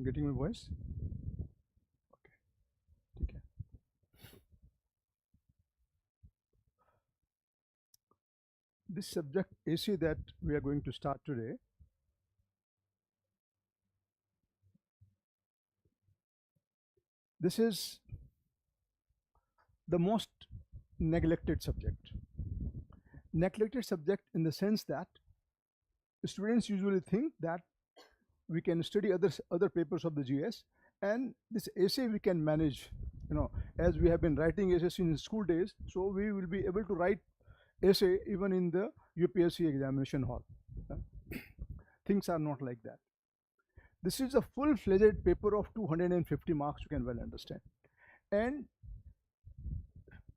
Getting my voice? Okay. Okay. This subject AC that we are going to start today, this is the most neglected subject. Neglected subject in the sense that students usually think that we can study other papers of the GS, and this essay we can manage, as we have been writing essays in school days, so we will be able to write essay even in the UPSC examination hall. Uh, Things are not like that. This is a full-fledged paper of 250 marks, you can well understand. And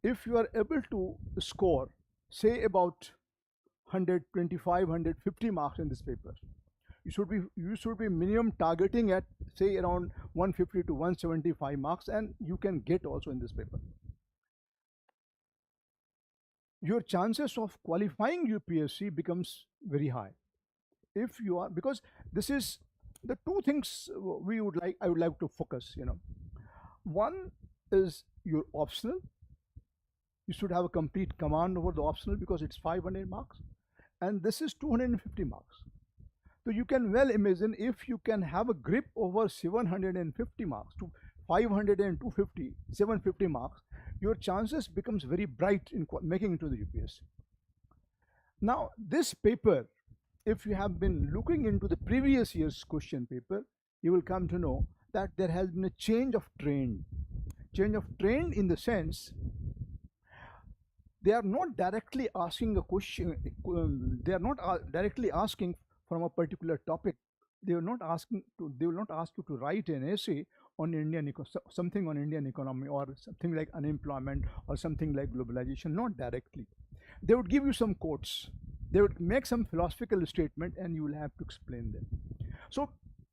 if you are able to score, say about 125, 150 marks in this paper, you should be minimum targeting at say around 150 to 175 marks, and you can get also in this paper. Your chances of qualifying UPSC becomes very high if you are, because this is the two things I would like to focus. One is your optional. You should have a complete command over the optional because it's 500 marks, and this is 250 marks. So you can well imagine, if you can have a grip over 750 marks to 500 and 250, 750 marks, your chances becomes very bright in making into the UPSC. Now, this paper, if you have been looking into the previous year's question paper, you will come to know that there has been a change of trend. Change of trend in the sense, they are not directly asking a question, they are not directly asking from a particular topic. They will not ask you to write an essay on something on Indian economy, or something like unemployment, or something like globalization. Not directly. They would give you some quotes. They would make some philosophical statement, and you will have to explain them. So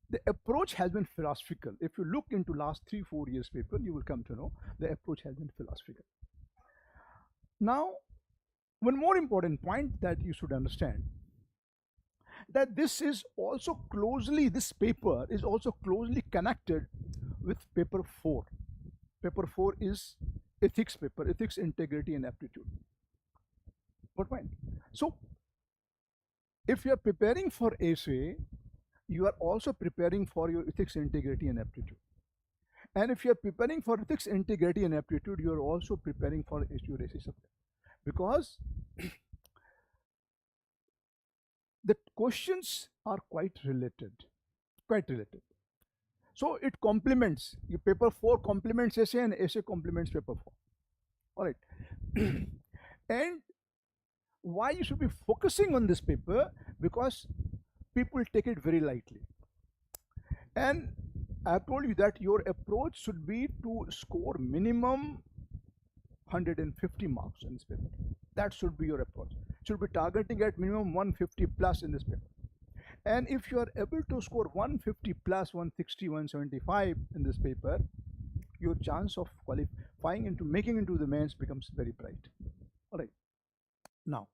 the approach has been philosophical. If you look into last 3-4 years paper, you will come to know the approach has been philosophical. Now, one more important point that you should understand, that this paper is also closely connected with paper 4. Paper 4 is ethics paper, ethics, integrity, and aptitude. What point? So if you are preparing for essay, you are also preparing for your ethics, integrity, and aptitude. And if you are preparing for ethics, integrity, and aptitude, you are also preparing for your essay subject, because the questions are quite related. So it complements, your paper 4 complements essay, and essay complements paper 4. All right. And why you should be focusing on this paper? Because people take it very lightly. And I've told you that your approach should be to score minimum 150 marks in this paper. That should be your approach. Should be targeting at minimum 150 plus in this paper. And if you are able to score 150 plus, 160, 175 in this paper, your chance of qualifying into making into the mains becomes very bright. All right. Now,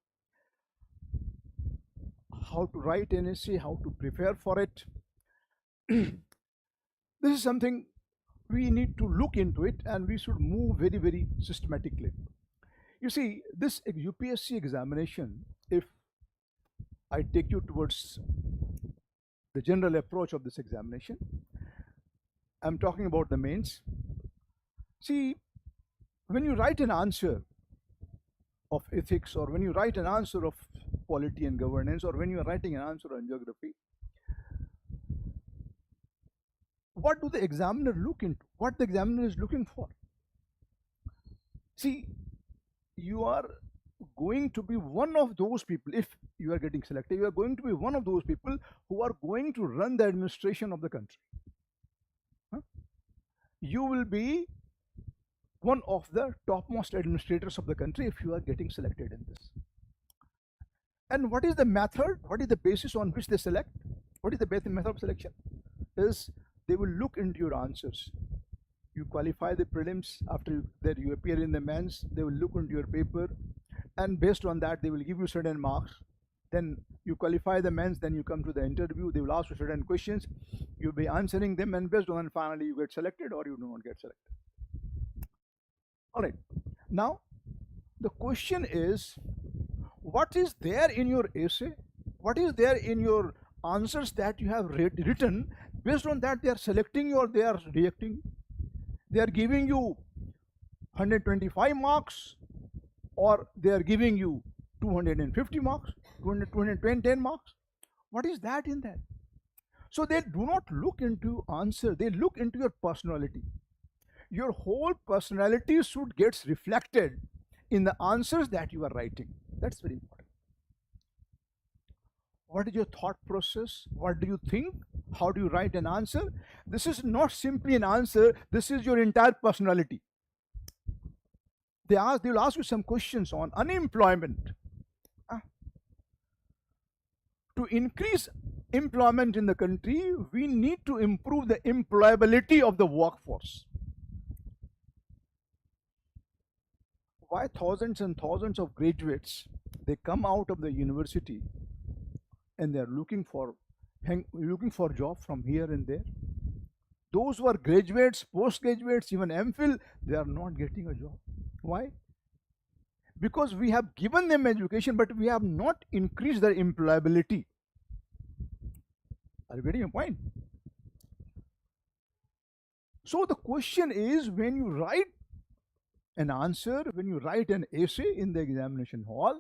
how to write an essay, how to prepare for it. This is something we need to look into it, and we should move very, very systematically. You see, this UPSC examination, if I take you towards the general approach of this examination, I'm talking about the mains. See, when you write an answer of ethics, or when you write an answer of polity and governance, or when you are writing an answer on geography, what do the examiner look into? What the examiner is looking for? See, you are going to be one of those people. If you are getting selected, you are going to be one of those people who are going to run the administration of the country. You will be one of the topmost administrators of the country if you are getting selected in this. And what is the method? What is the basis on which they select? What is the basic method of selection? Is they will look into your answers. You qualify the prelims, after that you appear in the mains, they will look into your paper, and based on that they will give you certain marks. Then you qualify the mains, then you come to the interview. They will ask you certain questions. You'll be answering them, and based on, finally you get selected or you do not get selected. All right. Now the question is, what is there in your essay? What is there in your answers that you have written? Based on that, they are selecting you or they are rejecting. They are giving you 125 marks, or they are giving you 250 marks, 200, 210 marks. What is that in that? So they do not look into answer, they look into your personality. Your whole personality should get reflected in the answers that you are writing. That's very important. What is your thought process? What do you think? How do you write an answer? This is not simply an answer, this is your entire personality. They will ask you some questions on unemployment. To increase employment in the country, we need to improve the employability of the workforce. Why thousands and thousands of graduates, they come out of the university and they're looking for job from here and there? Those who are graduates, postgraduates, even MPhil, they are not getting a job. Why? Because we have given them education, but we have not increased their employability. Are you getting a point? So the question is, when you write an answer, when you write an essay in the examination hall,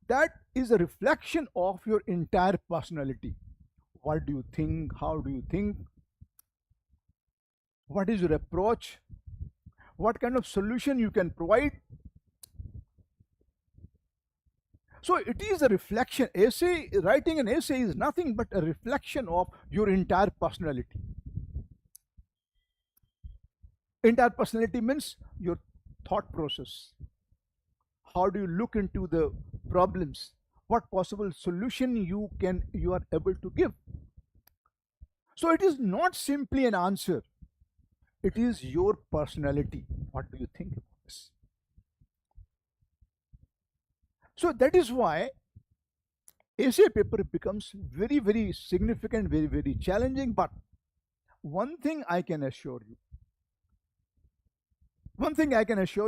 that is a reflection of your entire personality. What do you think? How do you think? What is your approach? What kind of solution you can provide? So it is a reflection. Essay, writing an essay is nothing but a reflection of your entire personality. Entire personality means your thought process. How do you look into the problems? What possible solution you are able to give? So it is not simply an answer. It is your personality. What do you think about this? So that is why essay paper becomes very, very significant, very, very challenging. But one thing I can assure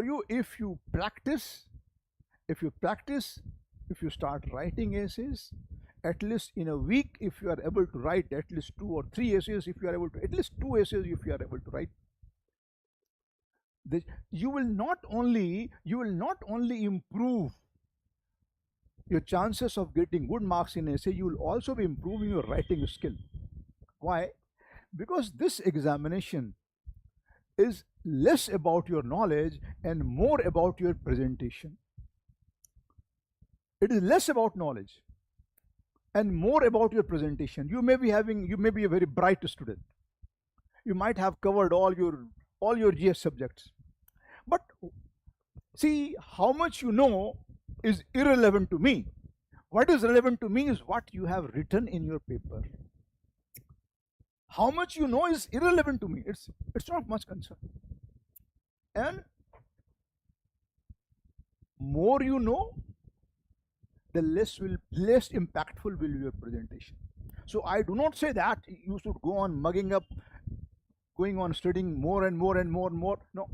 you, if you practice, if you start writing essays, at least in a week, if you are able to write at least 2 or 3 essays, if you are able to, at least 2 essays, if you are able to write, you will not only improve your chances of getting good marks in essay, you will also be improving your writing skill. Why? Because this examination is less about your knowledge and more about your presentation. It is less about knowledge and more about your presentation. You may be a very bright student. You might have covered all your GS subjects. But see, how much you know is irrelevant to me. What is relevant to me is what you have written in your paper. How much you know is irrelevant to me. It's not much concern. And more you know, the less impactful will be your presentation. So I do not say that you should go on mugging up, going on studying more and more and more and more. No.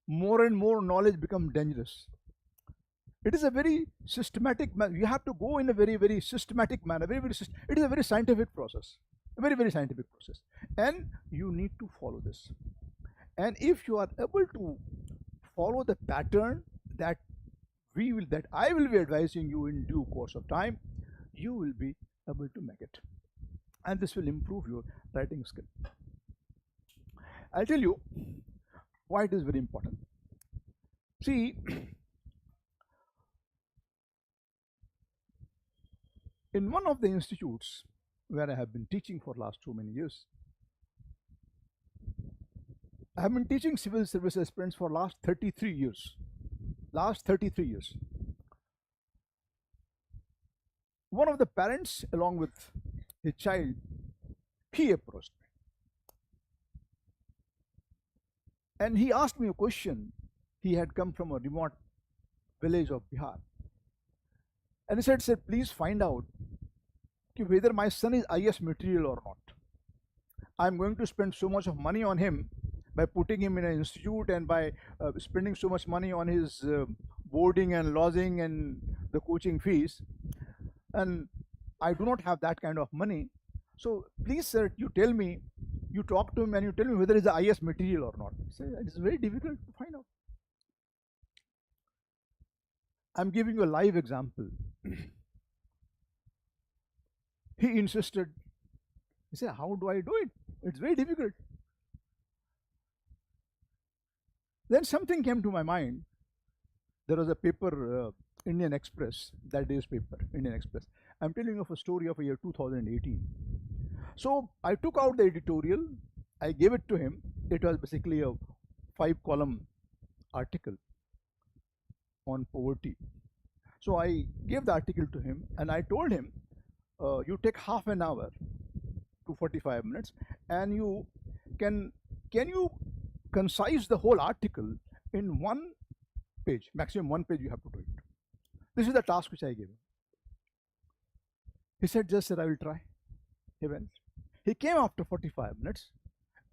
More and more knowledge becomes dangerous. It is a very systematic manner. You have to go in a very, very systematic manner. It is a very scientific process. A very, very scientific process. And you need to follow this. And if you are able to follow the pattern that I will be advising you in due course of time, you will be able to make it. And this will improve your writing skill. I'll tell you why it is very important. See, in one of the institutes where I have been teaching for last so many years, I have been teaching civil service aspirants for last 33 years. One of the parents, along with his child, he approached me. And he asked me a question. He had come from a remote village of Bihar. And he said, please find out whether my son is IS material or not. I'm going to spend so much of money on him by putting him in an institute and by spending so much money on his boarding and lodging and the coaching fees. And I do not have that kind of money. So please, sir, you talk to him and you tell me whether it's the IS material or not. So it's very difficult to find out. I'm giving you a live example. He insisted. He said, how do I do it? It's very difficult. Then something came to my mind. There was a paper, Indian Express, that day's paper, Indian Express. I'm telling you of a story of a year 2018. So I took out the editorial, I gave it to him. It was basically a 5-column article on poverty. So I gave the article to him and I told him, you take half an hour to 45 minutes and you can you concise the whole article in 1 page, maximum 1 page you have to do it. This is the task which I gave him. He said, just sir, I will try. He went. He came after 45 minutes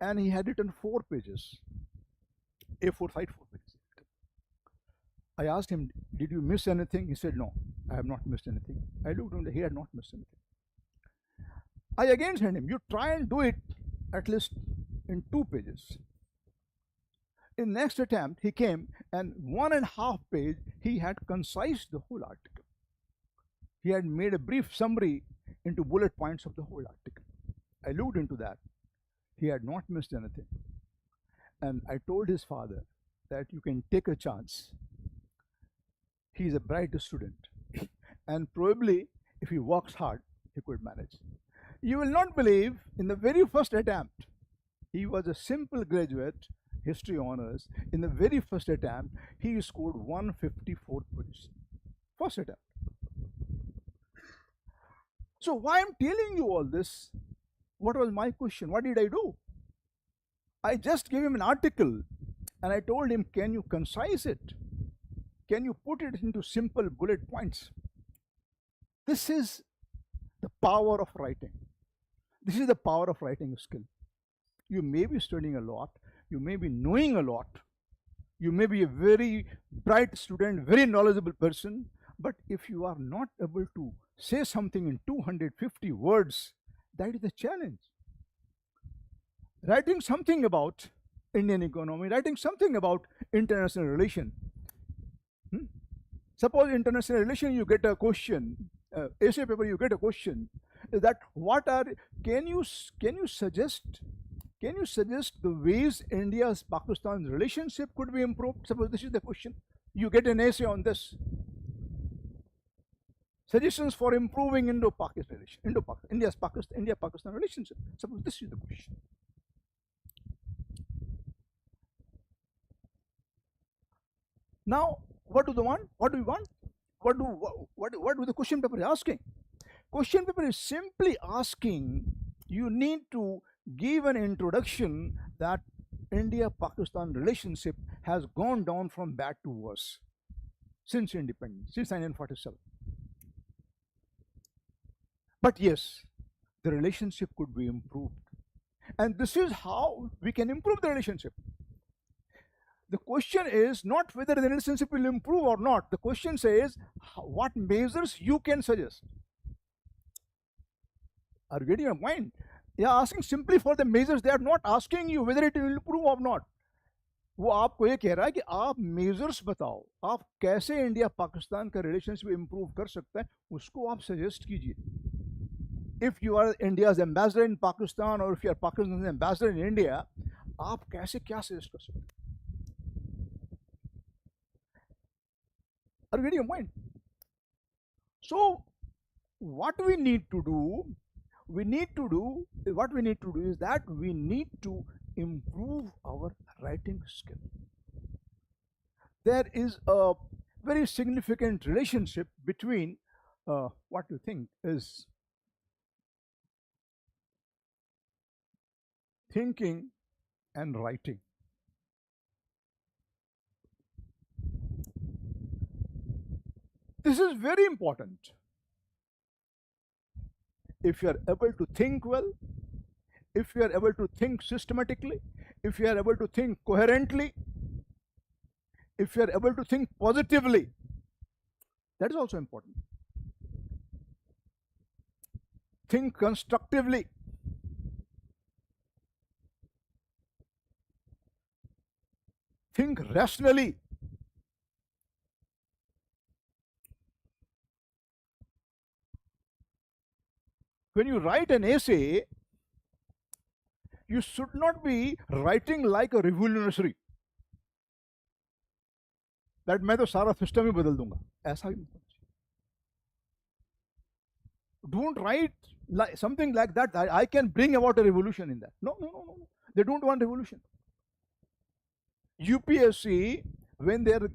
and he had written 4 pages, A4 side 4 pages. I asked him, did you miss anything? He said, no, I have not missed anything. I looked at him, he had not missed anything. I again sent him, you try and do it at least in 2 pages. In next attempt, he came and 1.5 page, he had concised the whole article. He had made a brief summary into bullet points of the whole article. I looked into that. He had not missed anything. And I told his father that you can take a chance. He is a bright student. And probably, if he works hard, he could manage. You will not believe, in the very first attempt, he was a simple graduate, history honors. In the very first attempt, he scored 154 points. First attempt. So why I'm telling you all this? What was my question? What did I do? I just gave him an article and I told him, can you concise it? Can you put it into simple bullet points? This is the power of writing. This is the power of writing skill. You may be studying a lot, you may be knowing a lot, you may be a very bright student, very knowledgeable person, but if you are not able to say something in 250 words, that is the challenge. Writing something about Indian economy, writing something about international relation. Suppose international relation, you get a question, essay paper, you get a question that can you suggest the ways India's Pakistan's relationship could be improved? Suppose this is the question. You get an essay on this. Suggestions for improving Indo-Pakistan relation, India-Pakistan relationship. Suppose this is the question. Now, what do we want? What do the question paper is asking? Question paper is simply asking, you need to give an introduction that India-Pakistan relationship has gone down from bad to worse since independence, since 1947. But yes, the relationship could be improved. And this is how we can improve the relationship. The question is not whether the relationship will improve or not. The question says, what measures you can suggest. Are you getting your mind? They are asking simply for the measures. They are not asking you whether it will improve or not. वो आपको ये कह रहा है कि आप measures बताओ, आप कैसे इंडिया पाकिस्तान का रिलेशनशिप इंप्रूव कर सकता है, उसको आप सजेस्ट कीजिए. If you are India's ambassador in Pakistan or if you are Pakistan's ambassador in India, आप कैसे क्या सजेस्ट कर सकते हैं? Are you getting your mind? So what we need to do is that we need to improve our writing skill. There is a very significant relationship between what you think is thinking and writing. This is very important. If you are able to think well, if you are able to think systematically, if you are able to think coherently, if you are able to think positively, that is also important. Think constructively. Think rationally. When you write an essay, you should not be writing like a revolutionary. That मैं तो सारा system ही बदल दूंगा, ऐसा ही. Don't write like something like that. I can bring about a revolution in that. No, no, no, no, no. They don't want revolution. UPSC, when they're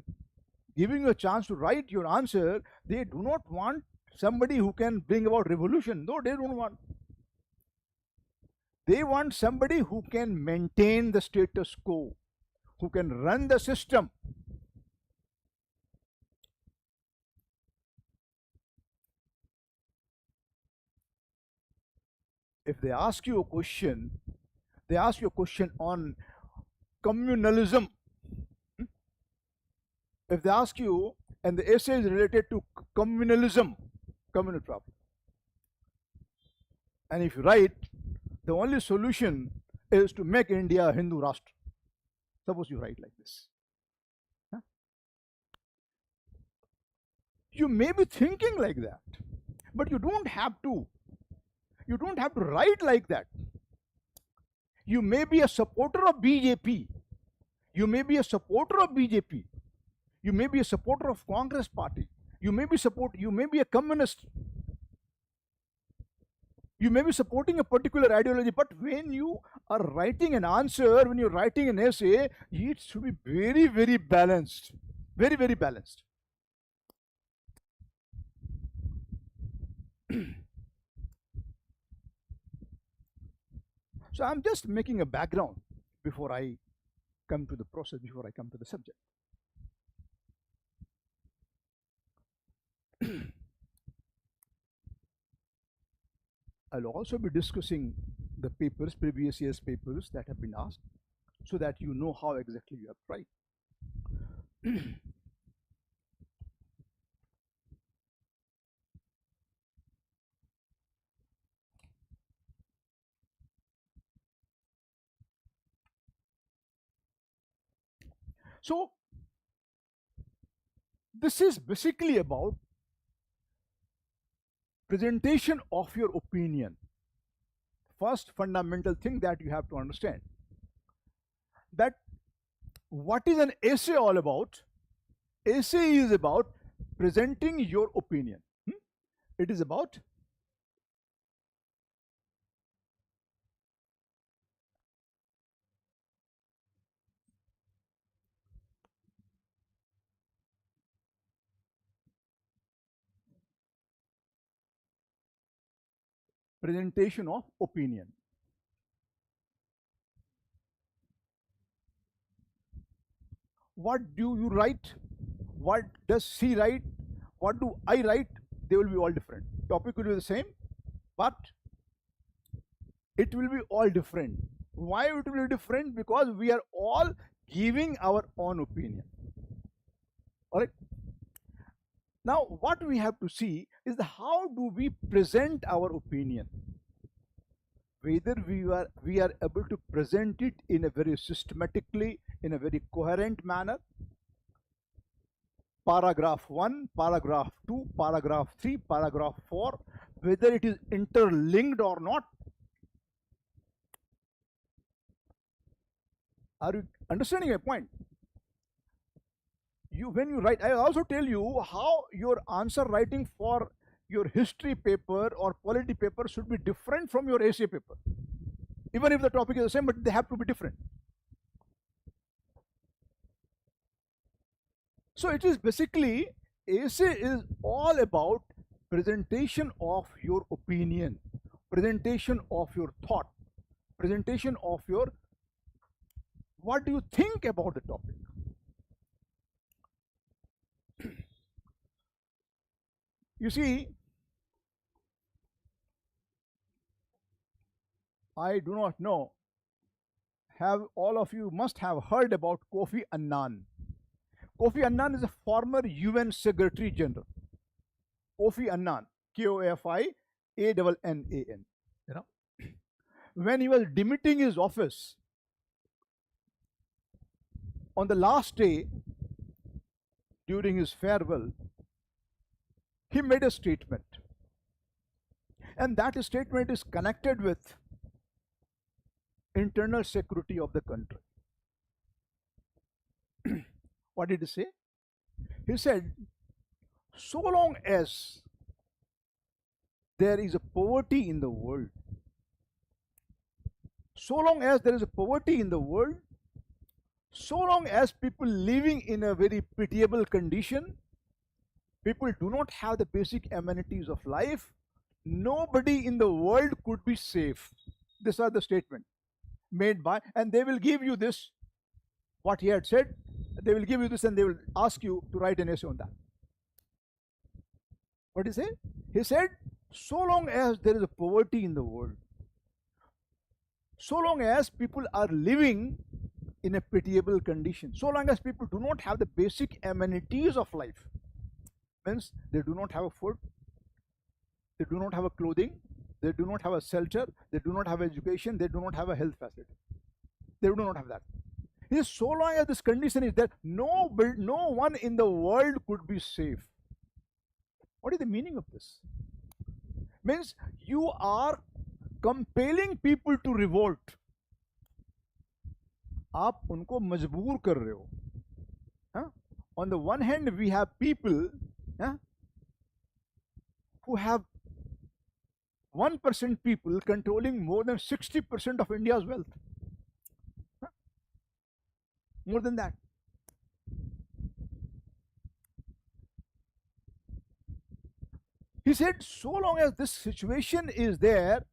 giving you a chance to write your answer, they do not want somebody who can bring about revolution. No, they don't want. They want somebody who can maintain the status quo, who can run the system. If they ask you a question, they ask you a question on communalism. If they ask you, and the essay is related to communalism, communal problem, and if you write, the only solution is to make India a Hindu Rashtra. Suppose you write like this. Huh? You may be thinking like that, but you don't have to. You don't have to write like that. You may be a supporter of BJP. You may be a supporter of BJP. You may be a supporter of Congress party. You may be a communist. You may be supporting a particular ideology, but when you are writing an answer, when you're writing an essay, it should be very, very balanced. Very, very balanced. So I'm just making a background before I come to the process, before I come to the subject. I'll also be discussing the papers, previous year's papers that have been asked, so that you know how exactly you have tried. So this is basically about presentation of your opinion. First fundamental thing that you have to understand, that what is an essay all about? Essay is about presenting your opinion. It is about presentation of opinion. What do you write? What does she write? What do I write? They will be all different. Topic will be the same, but it will be all different. Why it will be different? Because we are all giving our own opinion. All right. Now, what we have to see is how do we present our opinion? Whether we are able to present it in a very systematically, in a very coherent manner. Paragraph 1, paragraph 2, paragraph 3, paragraph 4, whether it is interlinked or not. Are you understanding my point? When you write, I also tell you how your answer writing for your history paper or polity paper should be different from your essay paper. Even if the topic is the same, but they have to be different. So it is basically, essay is all about presentation of your opinion, presentation of your thought, presentation of your, what do you think about the topic? You see, I do not know, have all of you must have heard about Kofi Annan. Kofi Annan is a former UN Secretary General. Kofi Annan, Kofi Annan. You know, when he was demitting his office on the last day during his farewell, he made a statement, and that statement is connected with internal security of the country. What did he say? He said, so long as there is a poverty in the world, so long as there is a poverty in the world, so long as people living in a very pitiable condition, people do not have the basic amenities of life, nobody in the world could be safe. These are the statement made by, and they will give you this, what he had said, they will give you this and they will ask you to write an essay on that. What did he say? He said, so long as there is a poverty in the world, so long as people are living in a pitiable condition, so long as people do not have the basic amenities of life, means they do not have a food, they do not have a clothing, they do not have a shelter, they do not have education, they do not have a health facility. They do not have that. He says, so long as this condition is there, no one in the world could be safe. What is the meaning of this? Means you are compelling people to revolt. आप उनको मजबूर कर रहे हो. On the one hand, we have people who have 1% people controlling more than 60% of India's wealth. More than that. He said, so long as this situation is there,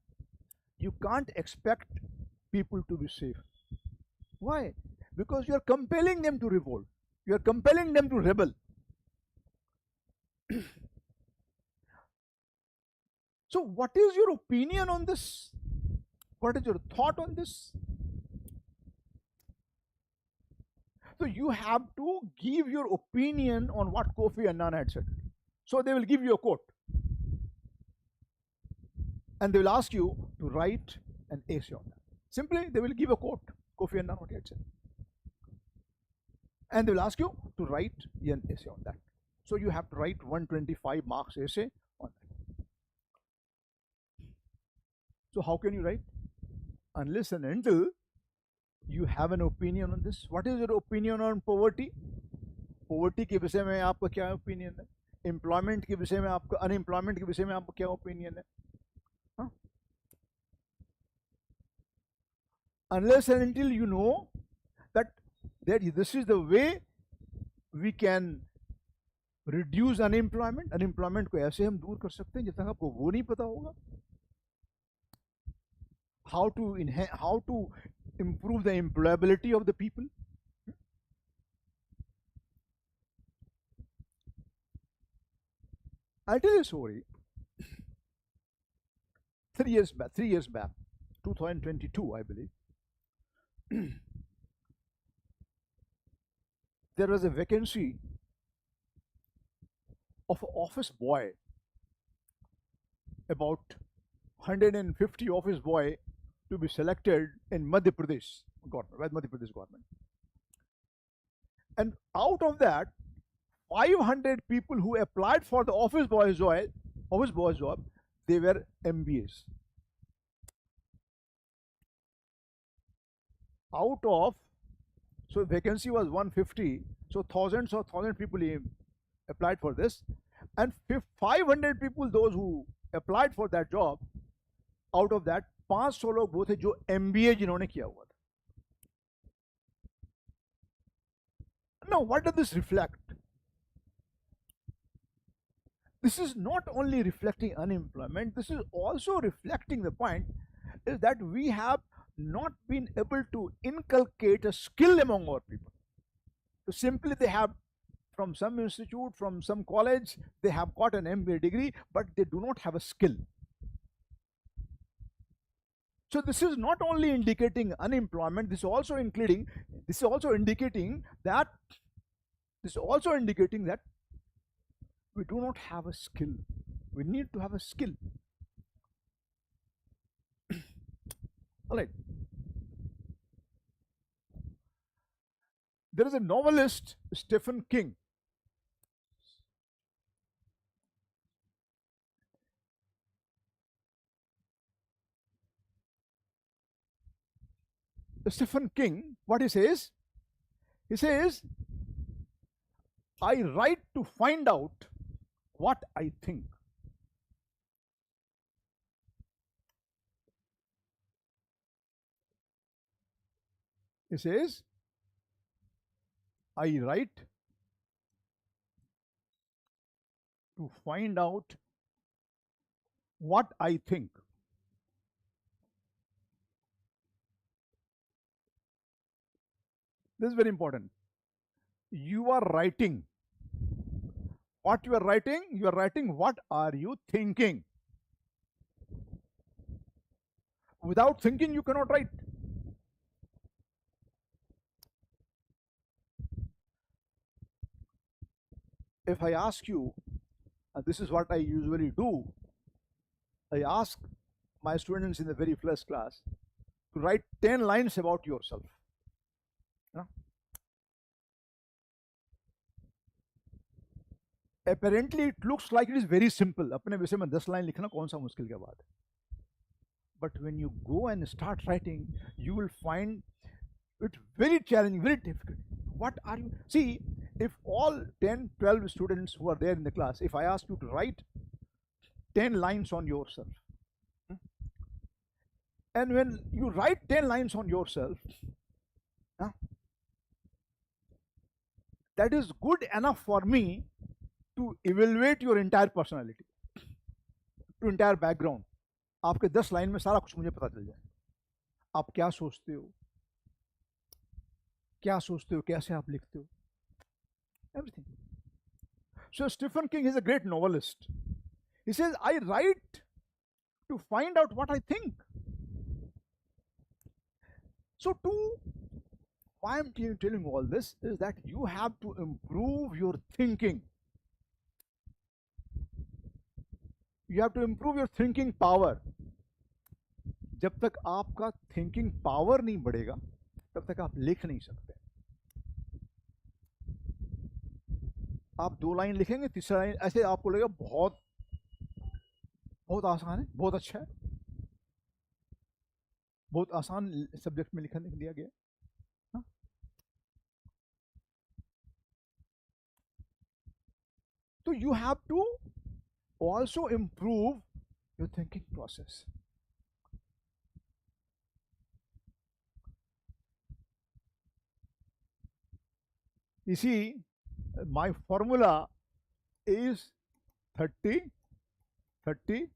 you can't expect people to be safe. Why? Because you are compelling them to revolt. You are compelling them to rebel. So what is your opinion on this? What is your thought on this? So you have to give your opinion on what Kofi Annan had said. So they will give you a quote. And they will ask you to write an essay on that. Simply, they will give a quote, Kofi Annan, what he had said. And they will ask you to write an essay on that. So you have to write 125 marks essay on that. So how can you write? Unless and until you have an opinion on this. What is your opinion on poverty? Poverty के विषय में आपका क्या opinion है? Employment के विषय में आपका, unemployment के विषय में आपका क्या opinion है? Unless and until you know that this is the way we can reduce unemployment. Unemployment को ऐसे हम दूर कर सकते हैं जब तक आपको वो नहीं पता होगा. How to improve the employability of the people. I'll tell you a story. 3 years back, 2022, I believe. There was a vacancy of an office boy, about 150 office boy to be selected in Madhya Pradesh government. And out of that, 500 people who applied for the office boy's job, they were MBAs. Out of, so vacancy was 150, so thousands people applied for this, and 500 people, those who applied for that job, out of that 500 लोग वो थे जो MBA जिन्होंने किया हुआ था. Now what does this reflect? This is not only reflecting unemployment, this is also reflecting the point is that we have not been able to inculcate a skill among our people. So simply they have from some institute, from some college, they have got an MBA degree, but they do not have a skill. So this is not only indicating unemployment, this is also indicating that this is also indicating that we do not have a skill. We need to have a skill. All right. There is a novelist, Stephen King. Stephen King, what he says, I write to find out what I think. He says, I write to find out what I think. This is very important. You are writing. What you are writing? You are writing what are you thinking? Without thinking, you cannot write. If I ask you, and this is what I usually do, I ask my students in the very first class to write 10 lines about yourself. You know? Apparently, it looks like it is very simple. अपने विषय में 10 line लिखना कौन सा मुश्किल की बात है? But when you go and start writing, you will find it very challenging, very difficult. What are you? See, if all 10, 12 students who are there in the class, if I ask you to write 10 lines on yourself, and when you write 10 lines on yourself, huh, that is good enough for me to evaluate your entire personality, to entire background. आपके 10 line में सारा कुछ मुझे पता चल जाए. आप क्या सोचते हो, कैसे आप लिखते हो, everything. So Stephen King is a great novelist. He says, I write to find out what I think. So why I'm telling all this is that you have to improve your thinking. You have to improve your thinking power. जब तक आपका thinking power नहीं बढ़ेगा, तब तक आप लिख नहीं सकते. आप 2 लाइन लिखेंगे, तीसरा लाइन ऐसे आपको लगेगा बहुत बहुत आसान है, बहुत अच्छा है, बहुत आसान सब्जेक्ट में लिखने दिया गया. हाँ? तो you have to also improve your thinking process. You see, my formula is 30, 30,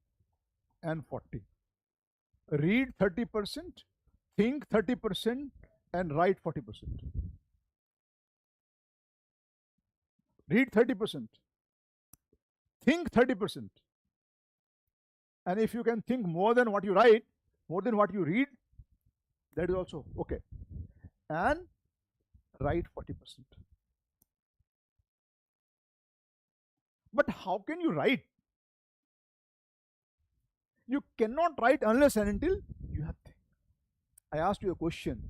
and 40. Read 30%, think 30%, and write 40%. Read 30%, think 30%. And if you can think more than what you write, more than what you read, that is also okay. And write 40%. But how can you write? You cannot write unless and until you have think. I asked you a question.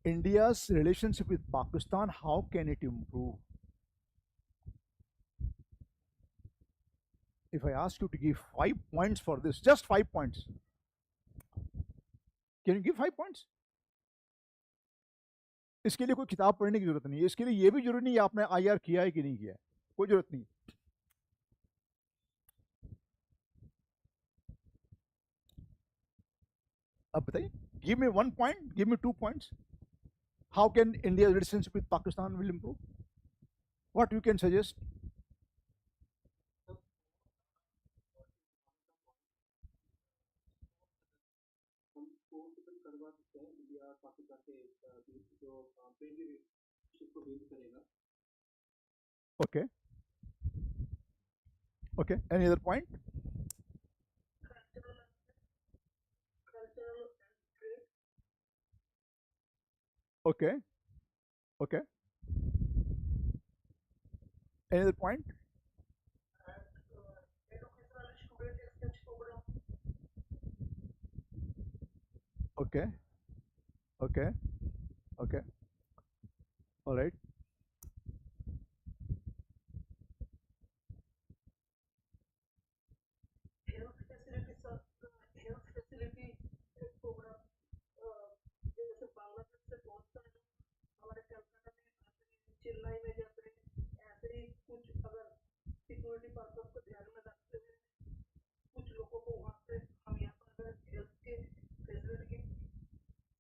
India's relationship with Pakistan, how can it improve? If I ask you to give 5 points for this, just 5 points, can you give 5 points? इसके लिए कोई किताब पढ़ने की जरूरत नहीं है. इसके लिए ये भी जरूरी नहीं है आपने आईआर किया है कि नहीं किया है, कोई जरूरत नहीं. अब बताइए, give me 1 point, give me 2 points. How can India's relationship with Pakistan will improve? What you can suggest? हम फोन से भी करवा सकते हैं इंडिया पाकिस्तान के बीच जो फ्रेंडली रिलेशनशिप को बिल्ड करेगा. Okay. Okay. Any other point? cultural and trade Okay. Okay. Any other point? and educational student exchange program, Okay. Okay. Okay. All right. health facility health facility program, जैसे बांग्लादेश से बहुत सारे लोग हमारे कलकत्ता में आते हैं, चेन्नई में जाते हैं, ऐसे ही कुछ अगर सिक्योरिटी पर्पज को ध्यान में रखते हुए कुछ लोगों को वहाँ से हम यहाँ पर अगर हेल्थ के फैसिलिटी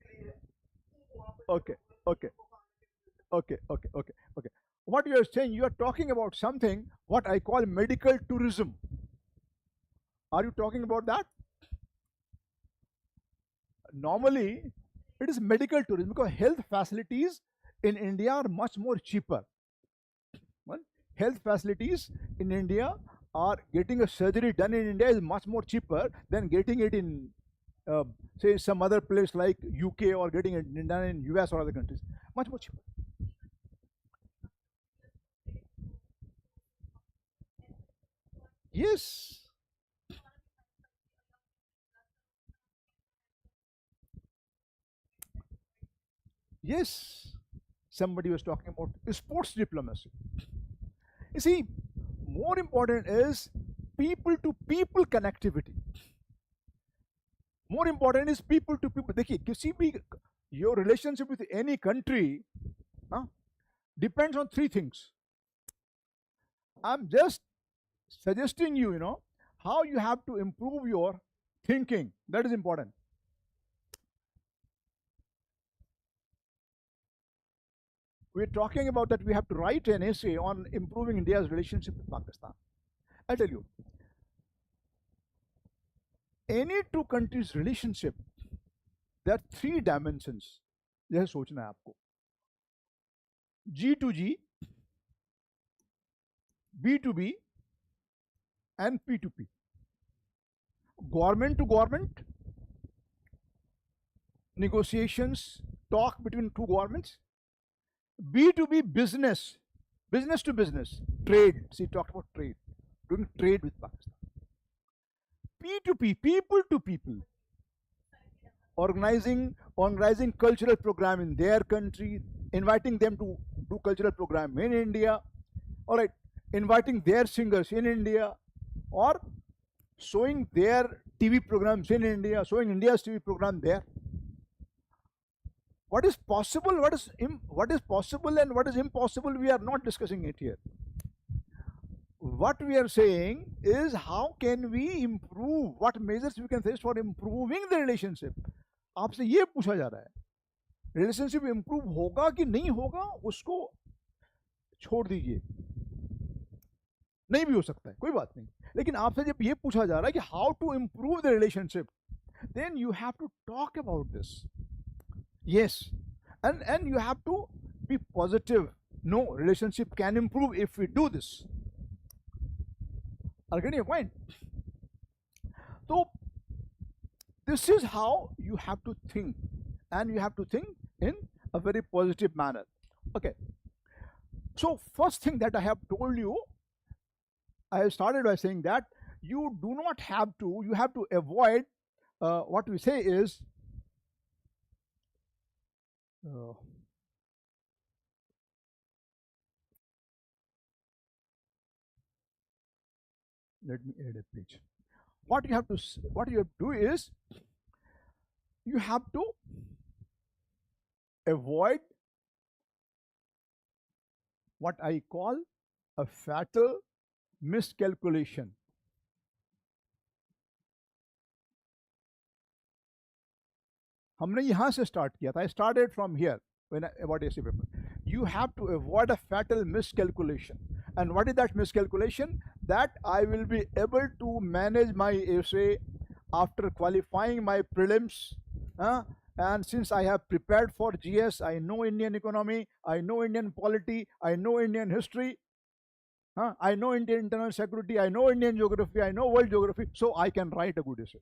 के लिए वहाँ पे Okay. Okay. लोगों को आने के लिए Okay. Okay. Okay. Okay. What you are saying, you are talking about something what I call medical tourism. Are you talking about that? Normally, it is medical tourism because health facilities in India are much more cheaper. Well, health facilities in India are getting a surgery done in India is much more cheaper than getting it in, uh, say, some other place like UK or getting it done in US or other countries. Much more cheaper. Yes, yes. Somebody was talking about sports diplomacy. You see, more important is people to people connectivity. More important is people to people. देखिए किसी भी your relationship with any country huh, depends on three things. I'm just suggesting you, how you have to improve your thinking. That is important. We're talking about that we have to write an essay on improving India's relationship with Pakistan. I tell you, any two countries' relationship, there are three dimensions. जैसे सोचना है आपको G to G, B to B, and P to P. Government to government, negotiations, talk between two governments. B to B, business, business to business, trade. See, talked about trade, doing trade with Pakistan. P to P, people to people, organizing cultural program in their country, inviting them to do cultural program in India. All right, inviting their singers in India, or showing their TV programs in India, showing India's TV program there. What is possible, what is possible, and what is impossible, we are not discussing it here. What we are saying is how can we improve, what measures we can face for improving the relationship. आपसे ये पूछा जा रहा है relationship improve होगा कि नहीं होगा उसको छोड़ दीजिए नहीं भी हो सकता है कोई बात नहीं लेकिन आपसे जब ये पूछा जा रहा है कि how to improve the relationship then you have to talk about this. Yes, and you have to be positive. No, relationship can improve if we do this. Are getting your point? So this is how you have to think, and you have to think in a very positive manner. Okay. So first thing that I have told you, I have started by saying that you do not have to. You have to avoid. What we say is. Uh, Let me add a page. What you have to do is you have to avoid what I call a fatal miscalculation. हमने यहाँ से start किया था. I started from here when about essay paper. You have to avoid a fatal miscalculation. And what is that miscalculation? That I will be able to manage my essay after qualifying my prelims. And since I have prepared for GS, I know Indian economy, I know Indian polity, I know Indian history. Huh? I know Indian internal security, I know Indian geography, I know world geography, so I can write a good essay.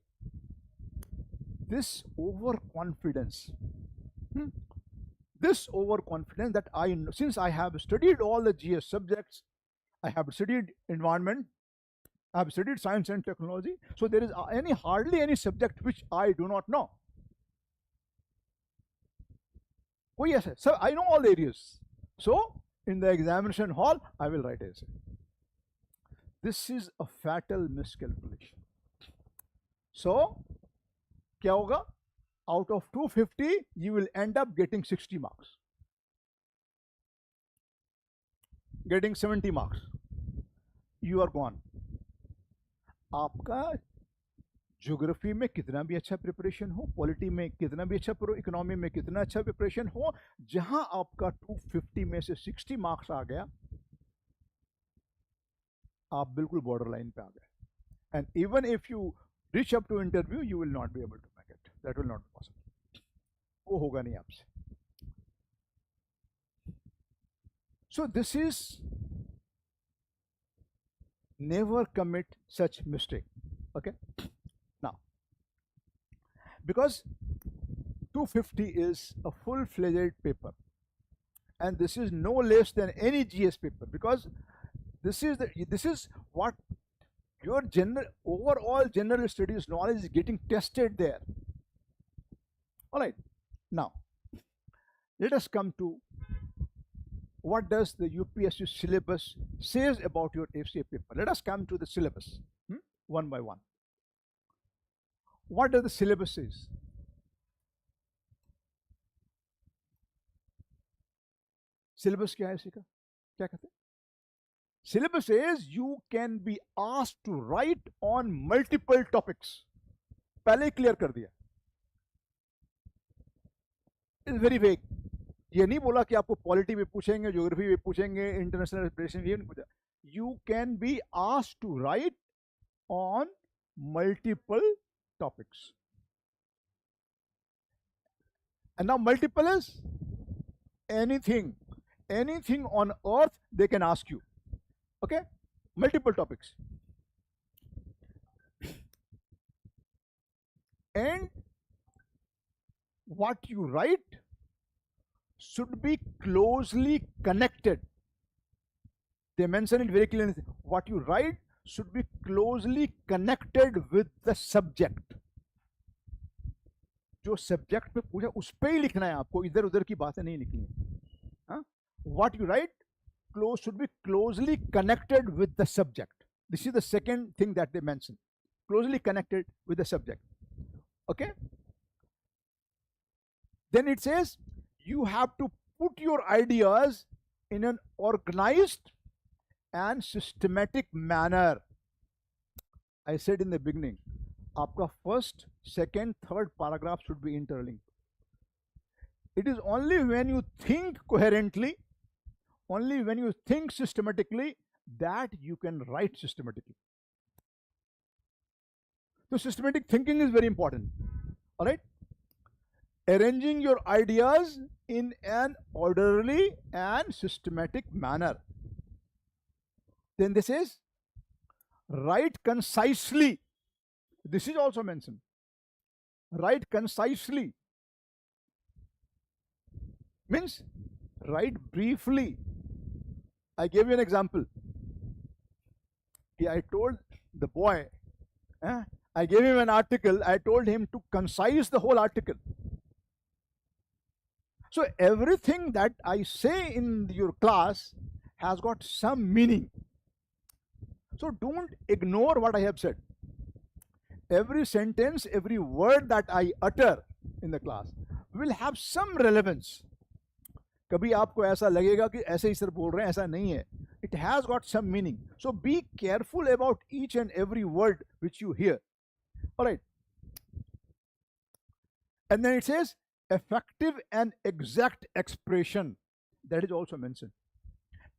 This overconfidence, hmm, this overconfidence that I know, since I have studied all the GS subjects, I have studied environment, I have studied science and technology, so there is any hardly any subject which I do not know. Oh yes, so I know all the areas. So in the examination hall, I will write essay. This is a fatal miscalculation. So क्या होगा? Out of 250, you will end up getting 60 marks, getting 70 marks. You are gone. आपका geography में कितना भी अच्छा preparation हो, polity में कितना भी अच्छा, इकोनॉमी में कितना अच्छा प्रिपरेशन हो, जहां आपका 250 में से 60 मार्क्स आ गया, आप बिल्कुल बॉर्डर लाइन पे आ गए. And even if you reach up to interview, you will not be able to make it. That will not be possible. वो होगा नहीं आपसे. So this is, never commit such mistake. Okay, now because 250 is a full-fledged paper, and this is no less than any GS paper, because this is what your general overall general studies knowledge is getting tested there. All right, now let us come to what does the UPSC syllabus says about your FCA paper. Let us come to the syllabus, one by one. What does the syllabus says? Syllabus क्या है इसी का? क्या कहते हैं? Syllabus says you can be asked to write on multiple topics. पहले ही clear कर दिया. It's very vague. ये नहीं बोला कि आपको पॉलिटी में पूछेंगे, ज्योग्राफी में पूछेंगे, इंटरनेशनल रिलेशन, ये नहीं पूछा. You can be asked to write on multiple topics. And now multiple is anything on earth they can ask you. Okay, multiple topics. And what you write should be closely connected. They mention it very clearly. What you write should be closely connected with the subject. जो subject पे पूछा उस पे ही लिखना है आपको, इधर उधर की बातें नहीं लिखनी है. What you write should be closely connected with the subject. This is the second thing that they mention. Closely connected with the subject. Okay. Then it says you have to put your ideas in an organized and systematic manner. I said in the beginning, आपका first, second, third paragraph should be interlinked. It is only when you think coherently, only when you think systematically, that you can write systematically. So systematic thinking is very important. All right. Arranging your ideas in an orderly and systematic manner. Then this is write concisely. This is also mentioned. Write concisely means write briefly. I gave you an example. I told the boy, I gave him an article, I told him to concise the whole article. So everything that I say in your class has got some meaning. So don't ignore what I have said. Every sentence, every word that I utter in the class will have some relevance. कभी आपको ऐसा लगेगा कि ऐसे ही sir बोल रहे हैं, ऐसा नहीं है. It has got some meaning. So be careful about each and every word which you hear. All right. And then it says effective and exact expression. That is also mentioned.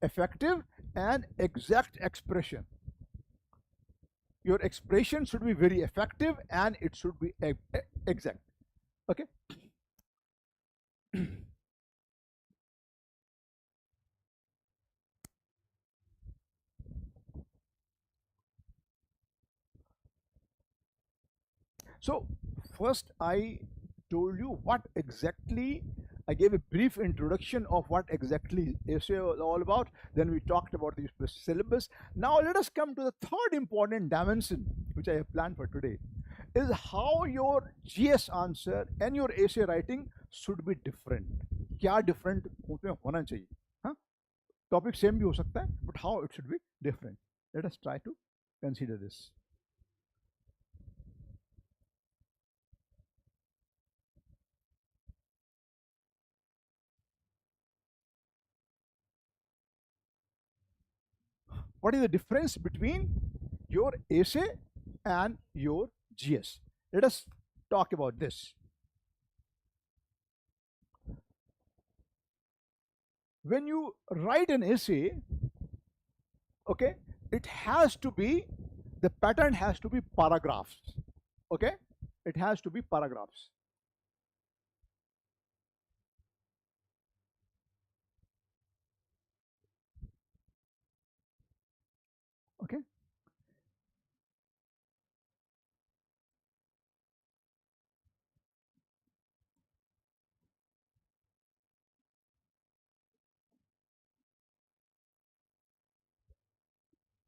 Effective and exact expression. Your expression should be very effective and it should be exact. Okay. So first I told you what exactly, I gave a brief introduction of what exactly essay was all about. Then we talked about the syllabus. Now let us come to the third important dimension which I have planned for today, is how your GS answer and your essay writing should be different. क्या different उसमें होना चाहिए, हाँ? Topic same भी हो सकता है, but how it should be different. Let us try to consider this. What is the difference between your essay and your GS? Let us talk about this. When you write an essay, okay, it has to be, the pattern has to be paragraphs. Okay, it has to be paragraphs. Okay,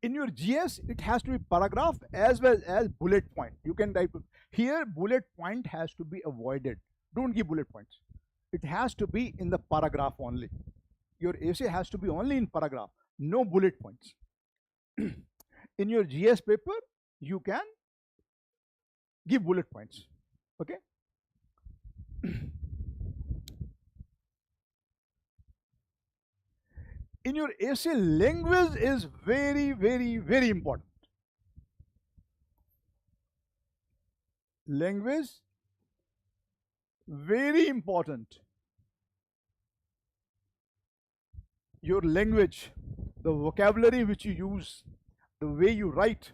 in your GS, it has to be paragraph as well as bullet point. You can type here, bullet point has to be avoided. Don't give bullet points. It has to be in the paragraph only. Your essay has to be only in paragraph, no bullet points. In your GS paper, you can give bullet points. Okay. In your essay, language is very, very, very important. Language, very important. Your language, the vocabulary which you use, the way you write,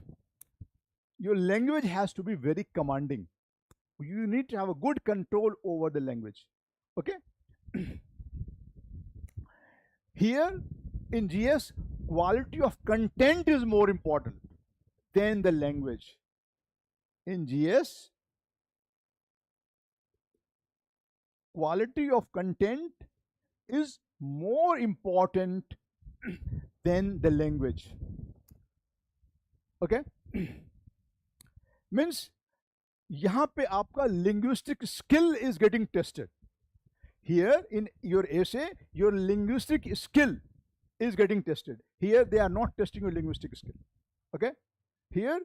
your language has to be very commanding. You need to have a good control over the language. Okay. Here in GS, quality of content is more important than the language. In GS, quality of content is more important than the language. Okay. Means यहाँ पे आपका linguistic skill is getting tested. Here in your essay, your linguistic skill is getting tested. Here they are not testing your linguistic skill. Okay. Here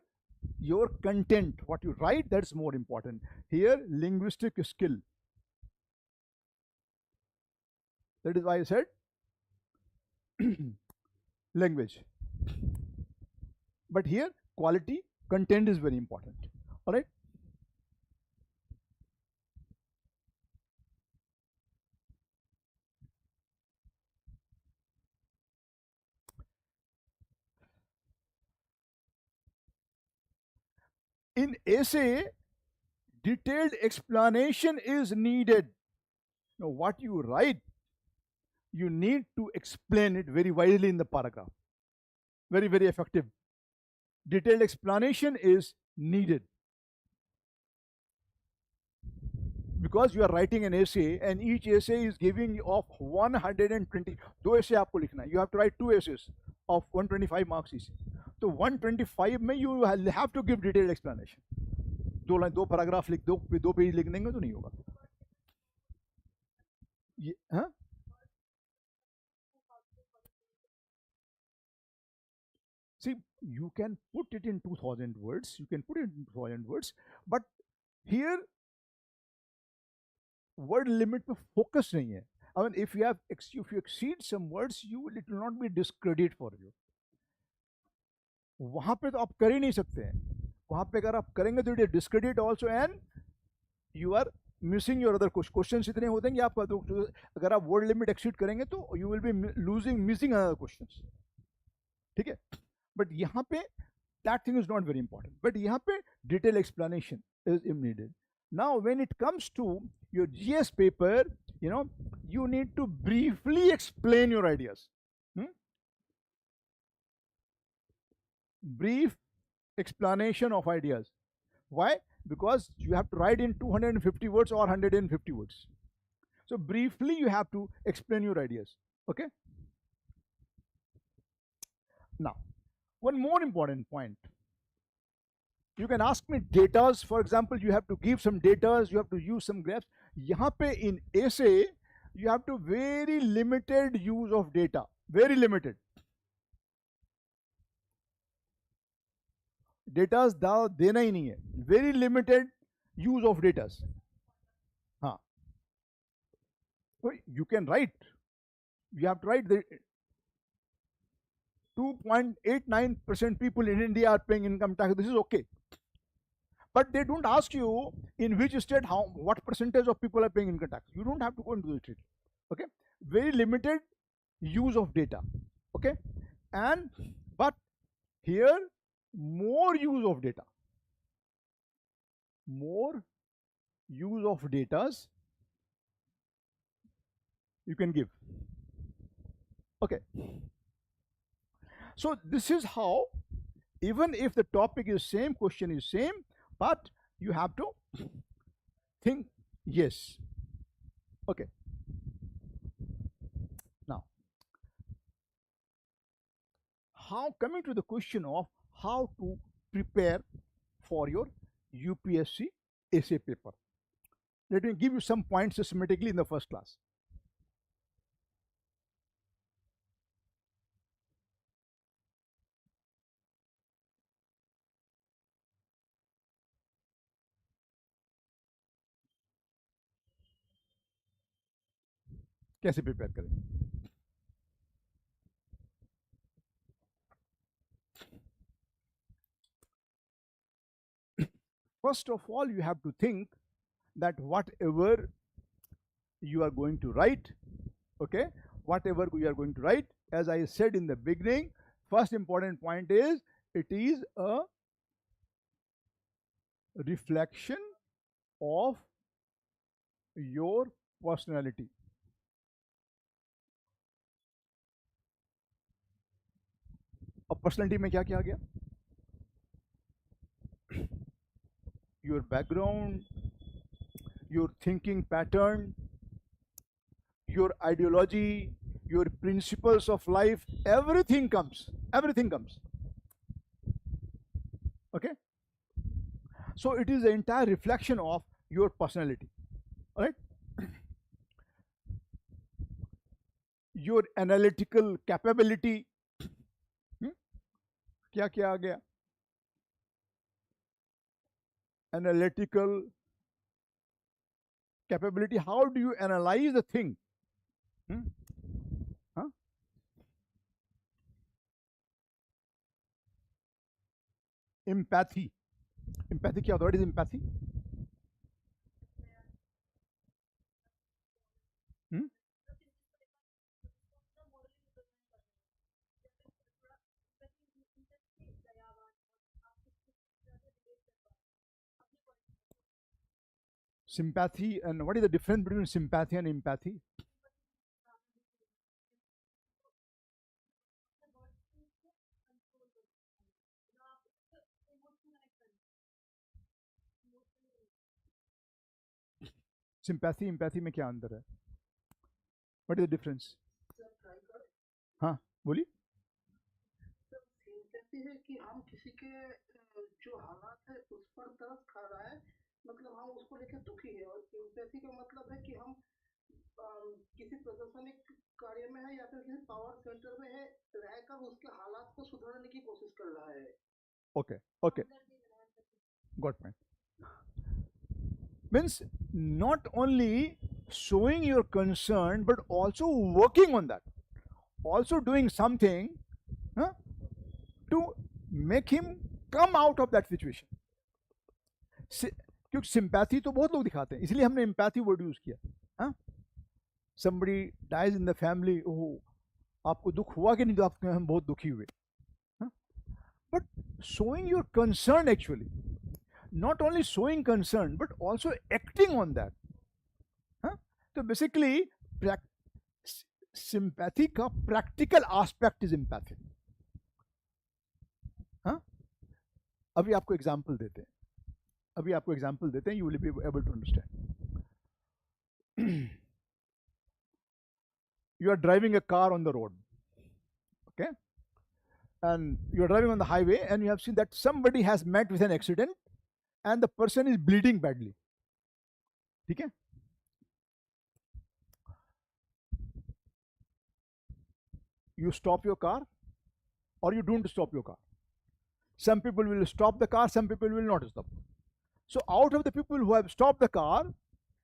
your content, what you write, that's more important. Here linguistic skill. That is why I said language. But here quality, content is very important. All right. In essay, detailed explanation is needed. Now, what you write, you need to explain it very widely in the paragraph. Very, very effective. Detailed explanation is needed because you are writing an essay and each essay is giving of 120. दो essay आपको लिखना है. You have to write two essays of 125 marks each. तो 125 में you have to give detailed explanation. दो line, दो paragraph लिख दो पेज लिख देंगे तो नहीं होगा. हाँ. See, you can put it in 2000 words, you can put it in 2000 words, but here word limit पे focus नहीं है. I mean, if you exceed some words, it will not be discredit for you. वहां पे तो आप कर ही नहीं सकते हैं. वहां पे अगर आप करेंगे तो it is discredit also and you are missing your other question. इतने होते हैं कि आप अगर आप वर्ड लिमिट एक्सीड करेंगे तो you will be losing missing other question. ठीक है. बट यहाँ पे that thing is not very important. But यहाँ पे detailed explanation is needed. Now, when it comes to your GS paper, you need to briefly explain your ideas. Brief explanation of ideas. Why? because you have to write in 250 words or 150 words. So briefly, you have to explain your ideas. Okay. Now, one more important point. You can ask me datas. For example, you have to give some datas. You have to use some graphs. यहाँ पे in essay, you have to very limited use of data. Very limited. Datas देना ही नहीं है. Very limited use of datas. हाँ. So you can write. You have to write the 2.89% people in India are paying income tax. This is okay. But they don't ask you in which state what percentage of people are paying income tax. You don't have to go into the state. Okay. Very limited use of data. Okay. And but here more use of data. More use of datas you can give. Okay. So this is how, even if the topic is same, question is same, but you have to think. Yes. Okay. Now, coming to the question of how to prepare for your UPSC essay paper. Let me give you some points systematically in the first class. कैसे prepare करेंगे? First of all, you have to think that whatever you are going to write, okay, whatever you are going to write, as I said in the beginning, first important point is it is a reflection of your personality. अब personality में क्या क्या आ गया? Your background, your thinking pattern, your ideology, your principles of life, everything comes. Everything comes. Okay? So it is the entire reflection of your personality. All right? Your analytical capability. क्या क्या आ गया? Analytical capability. How do you analyze the thing? Huh? Empathy. Empathy क्या होता है? What is empathy? Sympathy, and what is the difference between sympathy and empathy? Sympathy, empathy में क्या अंतर है? What is the difference? हाँ, बोलिए. सिंपैथी है कि हम किसी के जो हालात है उस पर तरस खा रहा है, मतलब हम उसको लेकर दुखी है, और सिंपैथी का मतलब है कि हम किसी प्रशासनिक कार्य में है या फिर किसी पावर सेंटर में है, रहकर उसके हालात को सुधारने की कोशिश कर रहा है. Okay, okay, got point. Means not only showing your concern but also working on that, also doing something to make him come out of that situation. क्योंकि सिंपैथी तो बहुत लोग दिखाते हैं, इसलिए हमने एम्पैथी वर्ड यूज किया. somebody dies in the family, ओह आपको दुख हुआ कि नहीं? तो आप हम बहुत दुखी हुए. But showing your concern, actually, not only showing concern but also acting on that. So basically sympathy का practical aspect is empathy. अभी आपको एग्जाम्पल देते हैं. अभी आपको एग्जांपल देते हैं, you will be able to understand. You are driving a car on the road, okay, and you are driving on the highway, and you have seen that somebody has met with an accident, and the person is bleeding badly. ठीक है? You stop your car, or you don't stop your car. Some people will stop the car, some people will not stop. So out of the people who have stopped the car,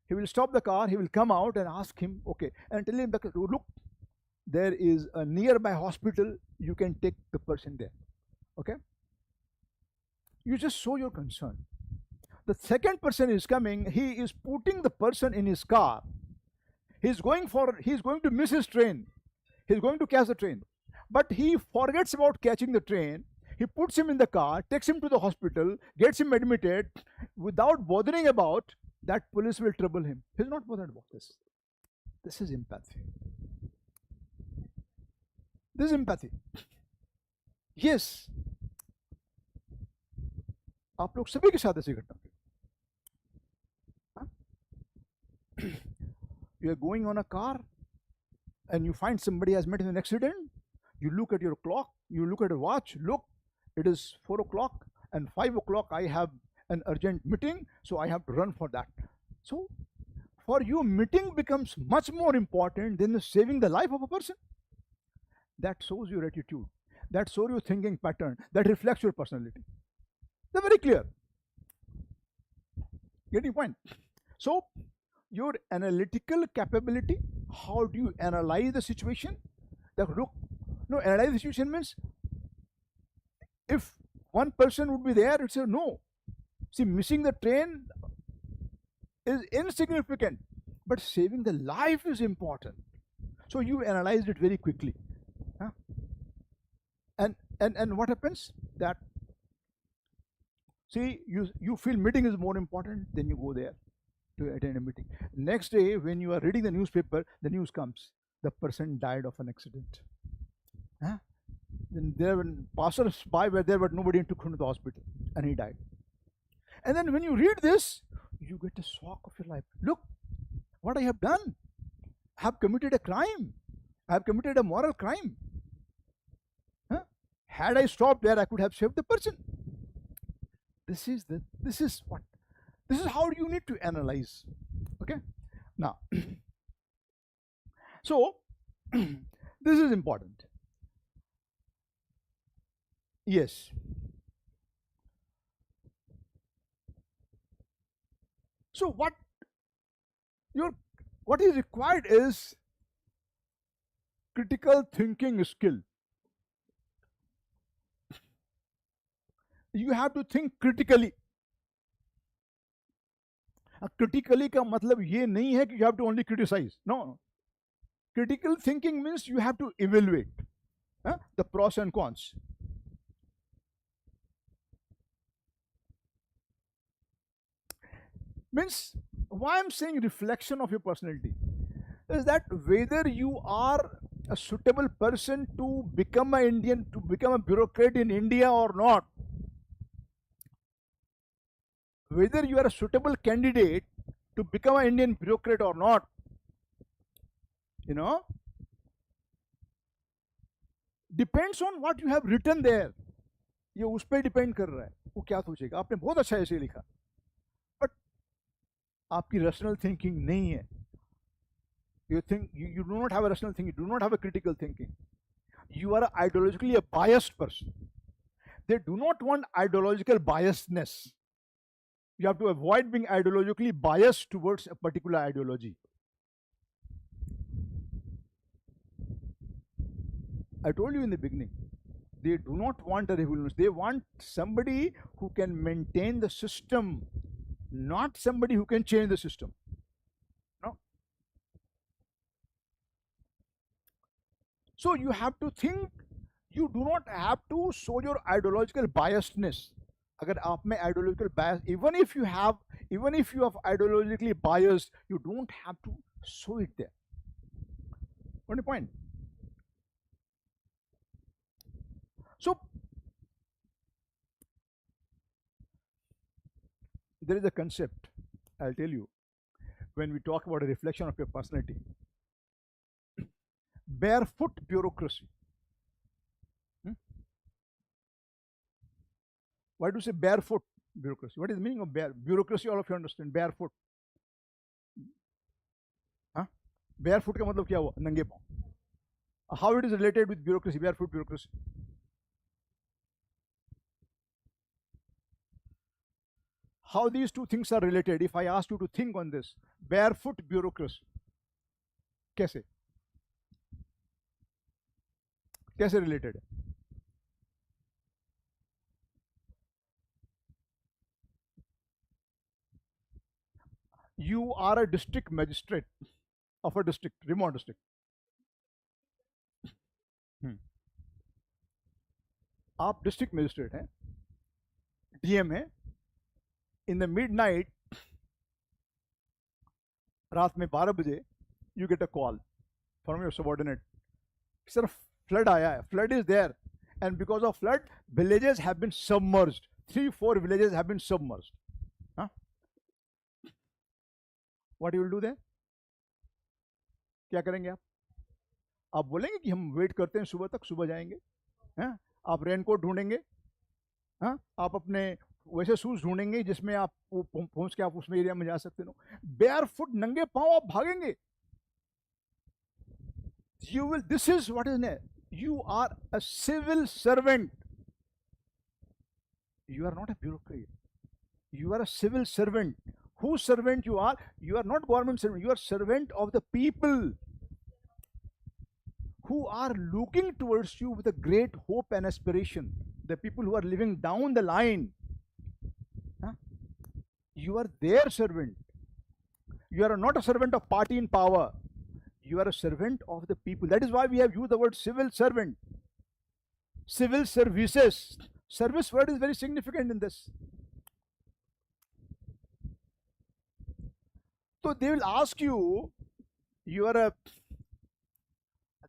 he will stop the car, he will come out and ask him, okay, and tell him, look, there is a nearby hospital, you can take the person there. Okay? You just show your concern. The second person is coming, he is putting the person in his car. He's going to miss his train. He's going to catch the train. But he forgets about catching the train. He puts him in the car, takes him to the hospital, gets him admitted without bothering about that police will trouble him. He's not bothered about this. This is empathy. This is empathy. Yes. आप लोग सभी के साथ ऐसी घटना. You are going on a car and you find somebody has met in an accident. You look at your clock, you look at your watch, look, it is 4 o'clock and 5 o'clock I have an urgent meeting, so I have to run for that. So for you, meeting becomes much more important than saving the life of a person. That shows your attitude. That shows your thinking pattern. That reflects your personality. They're very clear. Getting point? So your analytical capability, how do you analyze the situation? Analyze the situation means if one person would be there, it's a no. See, missing the train is insignificant, but saving the life is important. So you analyzed it very quickly. Huh? And what happens? That, see, you feel meeting is more important, then you go there to attend a meeting. Next day, when you are reading the newspaper, the news comes, the person died of an accident. Huh? Then there were passers-by were there, but nobody took him to the hospital, and he died. And then when you read this, you get a shock of your life. Look, what I have done. I have committed a crime. I have committed a moral crime. Huh? Had I stopped there, I could have saved the person. This is how you need to analyze. Okay? Now, so this is important. Yes. So what is required is critical thinking skill. You have to think critically. Critically का मतलब ये नहीं है कि you have to only criticize. No. Critical thinking means you have to evaluate the pros and cons. Means, why I'm saying reflection of your personality is that whether you are a suitable person to become an Indian, to become a bureaucrat in India or not, whether you are a suitable candidate to become an Indian bureaucrat or not, depends on what you have written there. ये उस पर depend कर रहा है वो क्या सोचेगा. आपने बहुत अच्छा ऐसे लिखा, बट आपकी रैशनल थिंकिंग नहीं है. You think you do not have a rational thinking, you do not have a critical thinking. You are ideologically a biased person. They do not want ideological biasedness. You have to avoid being ideologically biased towards a particular ideology. I told you in the beginning, they do not want a revolution. They want somebody who can maintain the system, not somebody who can change the system. No. So you have to think, you do not have to show your ideological biasedness. अगर आप में ideological bias, even if you are ideologically biased, you don't have to show it there. Only point. So there is a concept, I'll tell you, when we talk about a reflection of your personality: barefoot bureaucracy. Hmm? Why do you say barefoot bureaucracy? What is the meaning of bureaucracy? All of you understand barefoot. हाँ? Barefoot का मतलब क्या हुआ? नंगे पाँव. How it is related with bureaucracy, barefoot bureaucracy? How these two things are related? If I ask you to think on this, barefoot bureaucracy, कैसे कैसे related है? You are a district magistrate of a district, remote district. Hmm. आप district magistrate हैं, DM हैं. In the mid night, रात में 12 बजे, you get a call from your subordinate, sir flood आया है, flood is there, and because of flood villages have been submerged, 3-4 villages have been submerged. What you will do there? क्या करेंगे आप बोलेंगे कि हम वेट करते हैं सुबह तक, सुबह जाएंगे? हैं? आप रेनकोट ढूंढेंगे? हाँ, आप अपने वैसे शूज ढूंढेंगे जिसमें आप पहुंच के आप उसमें एरिया में जा सकते हो. बेयर फुट, नंगे पांव आप भागेंगे. You will, this is what is ने, you are a civil servant. You are not a bureaucrat. You are a civil servant. Whose servant you are? You are not government servant. You are servant of the people who are looking towards you with a great hope and aspiration. The people who are living down the line. Huh? You are their servant. You are not a servant of party in power. You are a servant of the people. That is why we have used the word civil servant. Civil services. Service word is very significant in this. So they will ask you, you are a,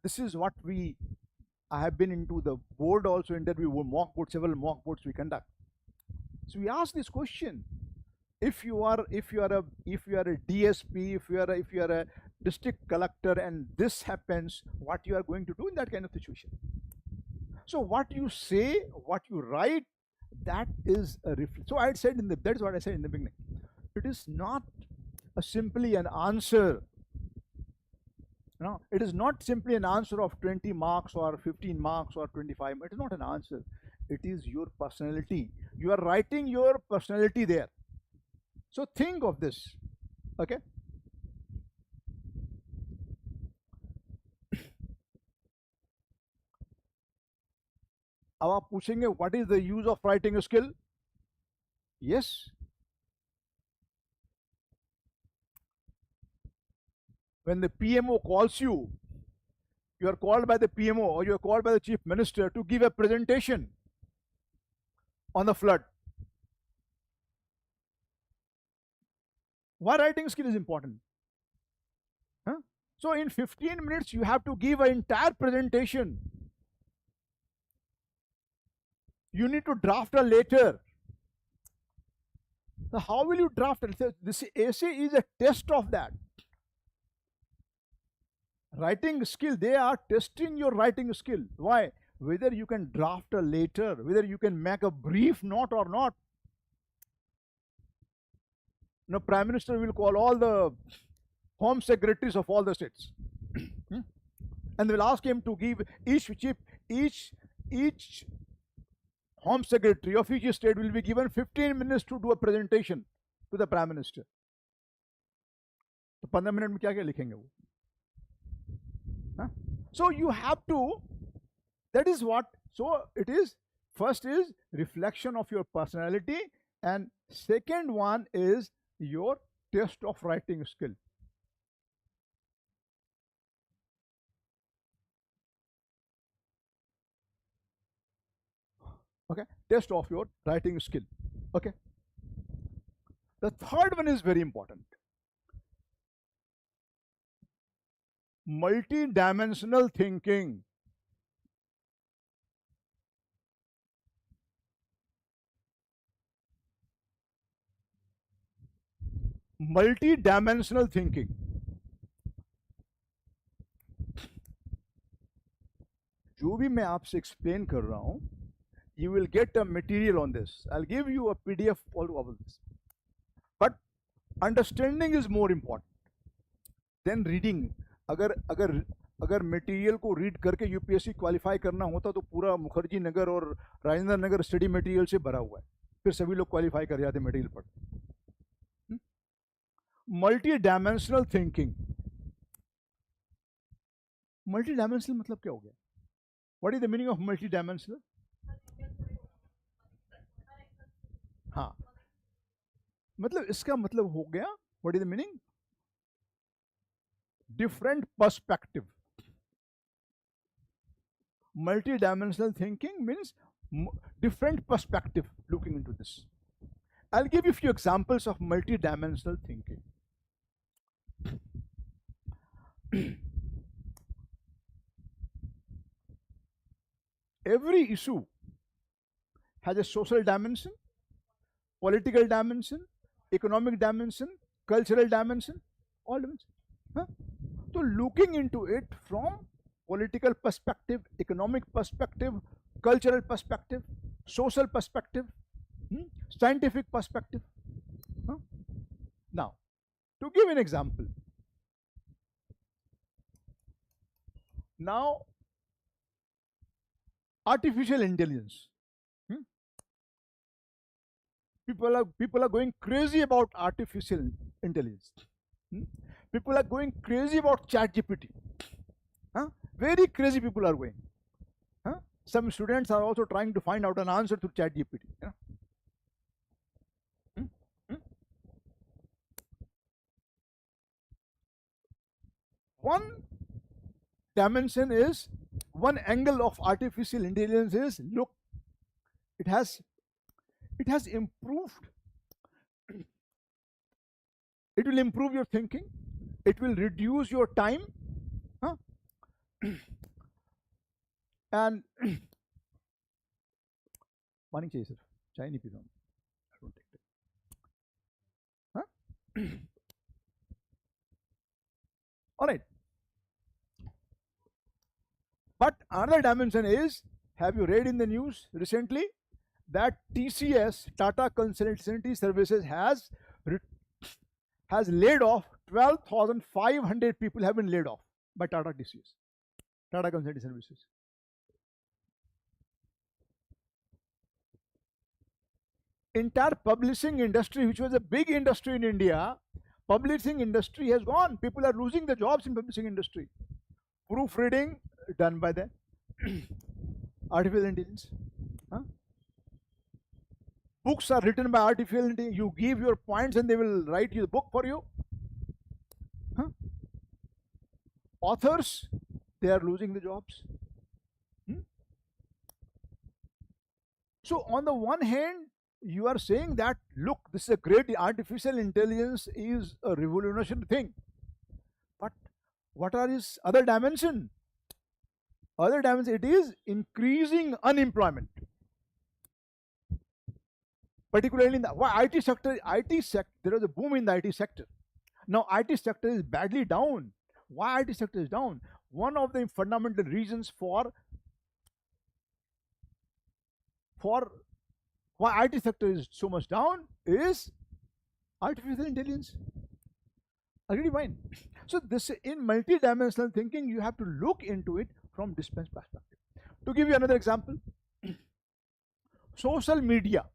this is what I have been into the board also interview, mock board, several mock boards we conduct. So we ask this question: if you are a DSP, if you are a district collector, and this happens, what you are going to do in that kind of situation? So what you say, what you write, that is a reflection. So I had said that is what I said in the beginning. It is not simply an answer. No, it is not simply an answer of 20 marks or 15 marks or 25. It is not an answer. It is your personality. You are writing your personality there. So think of this. Okay? अब आप पूछेंगे, what is the use of writing a skill? Yes. When the PMO calls you, you are called by the PMO or you are called by the Chief Minister to give a presentation on the flood. Why writing skill is important? Huh? So in 15 minutes, you have to give an entire presentation. You need to draft a letter. So how will you draft it? This essay is a test of that. Writing skill, they are testing your writing skill. Why? Whether you can draft a letter, whether you can make a brief note or not. Now, Prime Minister will call all the home secretaries of all the states, and they will ask him to give each home secretary of each state will be given 15 minutes to do a presentation to the Prime Minister. तो 15 minute में क्या क्या लिखेंगे वो? So you have to, that is what, so it is, first is reflection of your personality, and second one is your test of writing skill. Okay, test of your writing skill. Okay, the third one is very important: multi-dimensional thinking. multi-dimensional thinking. जो भी मैं आपसे explain कर रहा हूं, you will get a material on this. I'll give you a PDF all over this. But understanding is more important than reading. अगर अगर अगर मटेरियल को रीड करके यूपीएससी क्वालिफाई करना होता तो पूरा मुखर्जी नगर और राजेंद्र नगर स्टडी मटेरियल से भरा हुआ है, फिर सभी लोग क्वालिफाई कर जाते मटेरियल पढ़. Multi dimensional thinking. Multi dimensional मतलब क्या हो गया? What is the meaning of multi dimensional? हाँ, मतलब इसका मतलब हो गया, what is the meaning? Different perspective. Multi-dimensional thinking means different perspective looking into this. I'll give you a few examples of multi-dimensional thinking. Every issue has a social dimension, political dimension, economic dimension, cultural dimension, all dimensions. Huh? So looking into it from political perspective, economic perspective, cultural perspective, social perspective, scientific perspective. Huh? Now, to give an example, now artificial intelligence. People are going crazy about artificial intelligence. People are going crazy about ChatGPT. Huh? Very crazy people are going. Huh? Some students are also trying to find out an answer to ChatGPT. Yeah? One dimension is, one angle of artificial intelligence is, look, it has improved. It will improve your thinking. It will reduce your time. Huh? And पानी चाहिए सिर्फ, चाय नहीं P रहा हूँ. I don't take that. Huh? All right. But another dimension is, have you read in the news recently that TCS, Tata Consultancy Services, has laid off 12,500 people have been laid off by Tata TCS, Tata Consultancy Services. Entire publishing industry, which was a big industry in India, publishing industry has gone. People are losing their jobs in publishing industry. Proofreading done by the artificial intelligence. Huh? Books are written by artificial intelligence. You give your points and they will write you the book for you. Huh? Authors, they are losing the jobs. So on the one hand, you are saying that, look, this is a great, artificial intelligence is a revolutionary thing. But what are its other dimension? Other dimension, it is increasing unemployment. Particularly in the IT sector, there is a boom in the IT sector. Now IT sector is badly down. Why IT sector is down? One of the fundamental reasons for why IT sector is so much down is artificial intelligence. Already fine. So this, in multi-dimensional thinking, you have to look into it from this perspective. To give you another example, social media.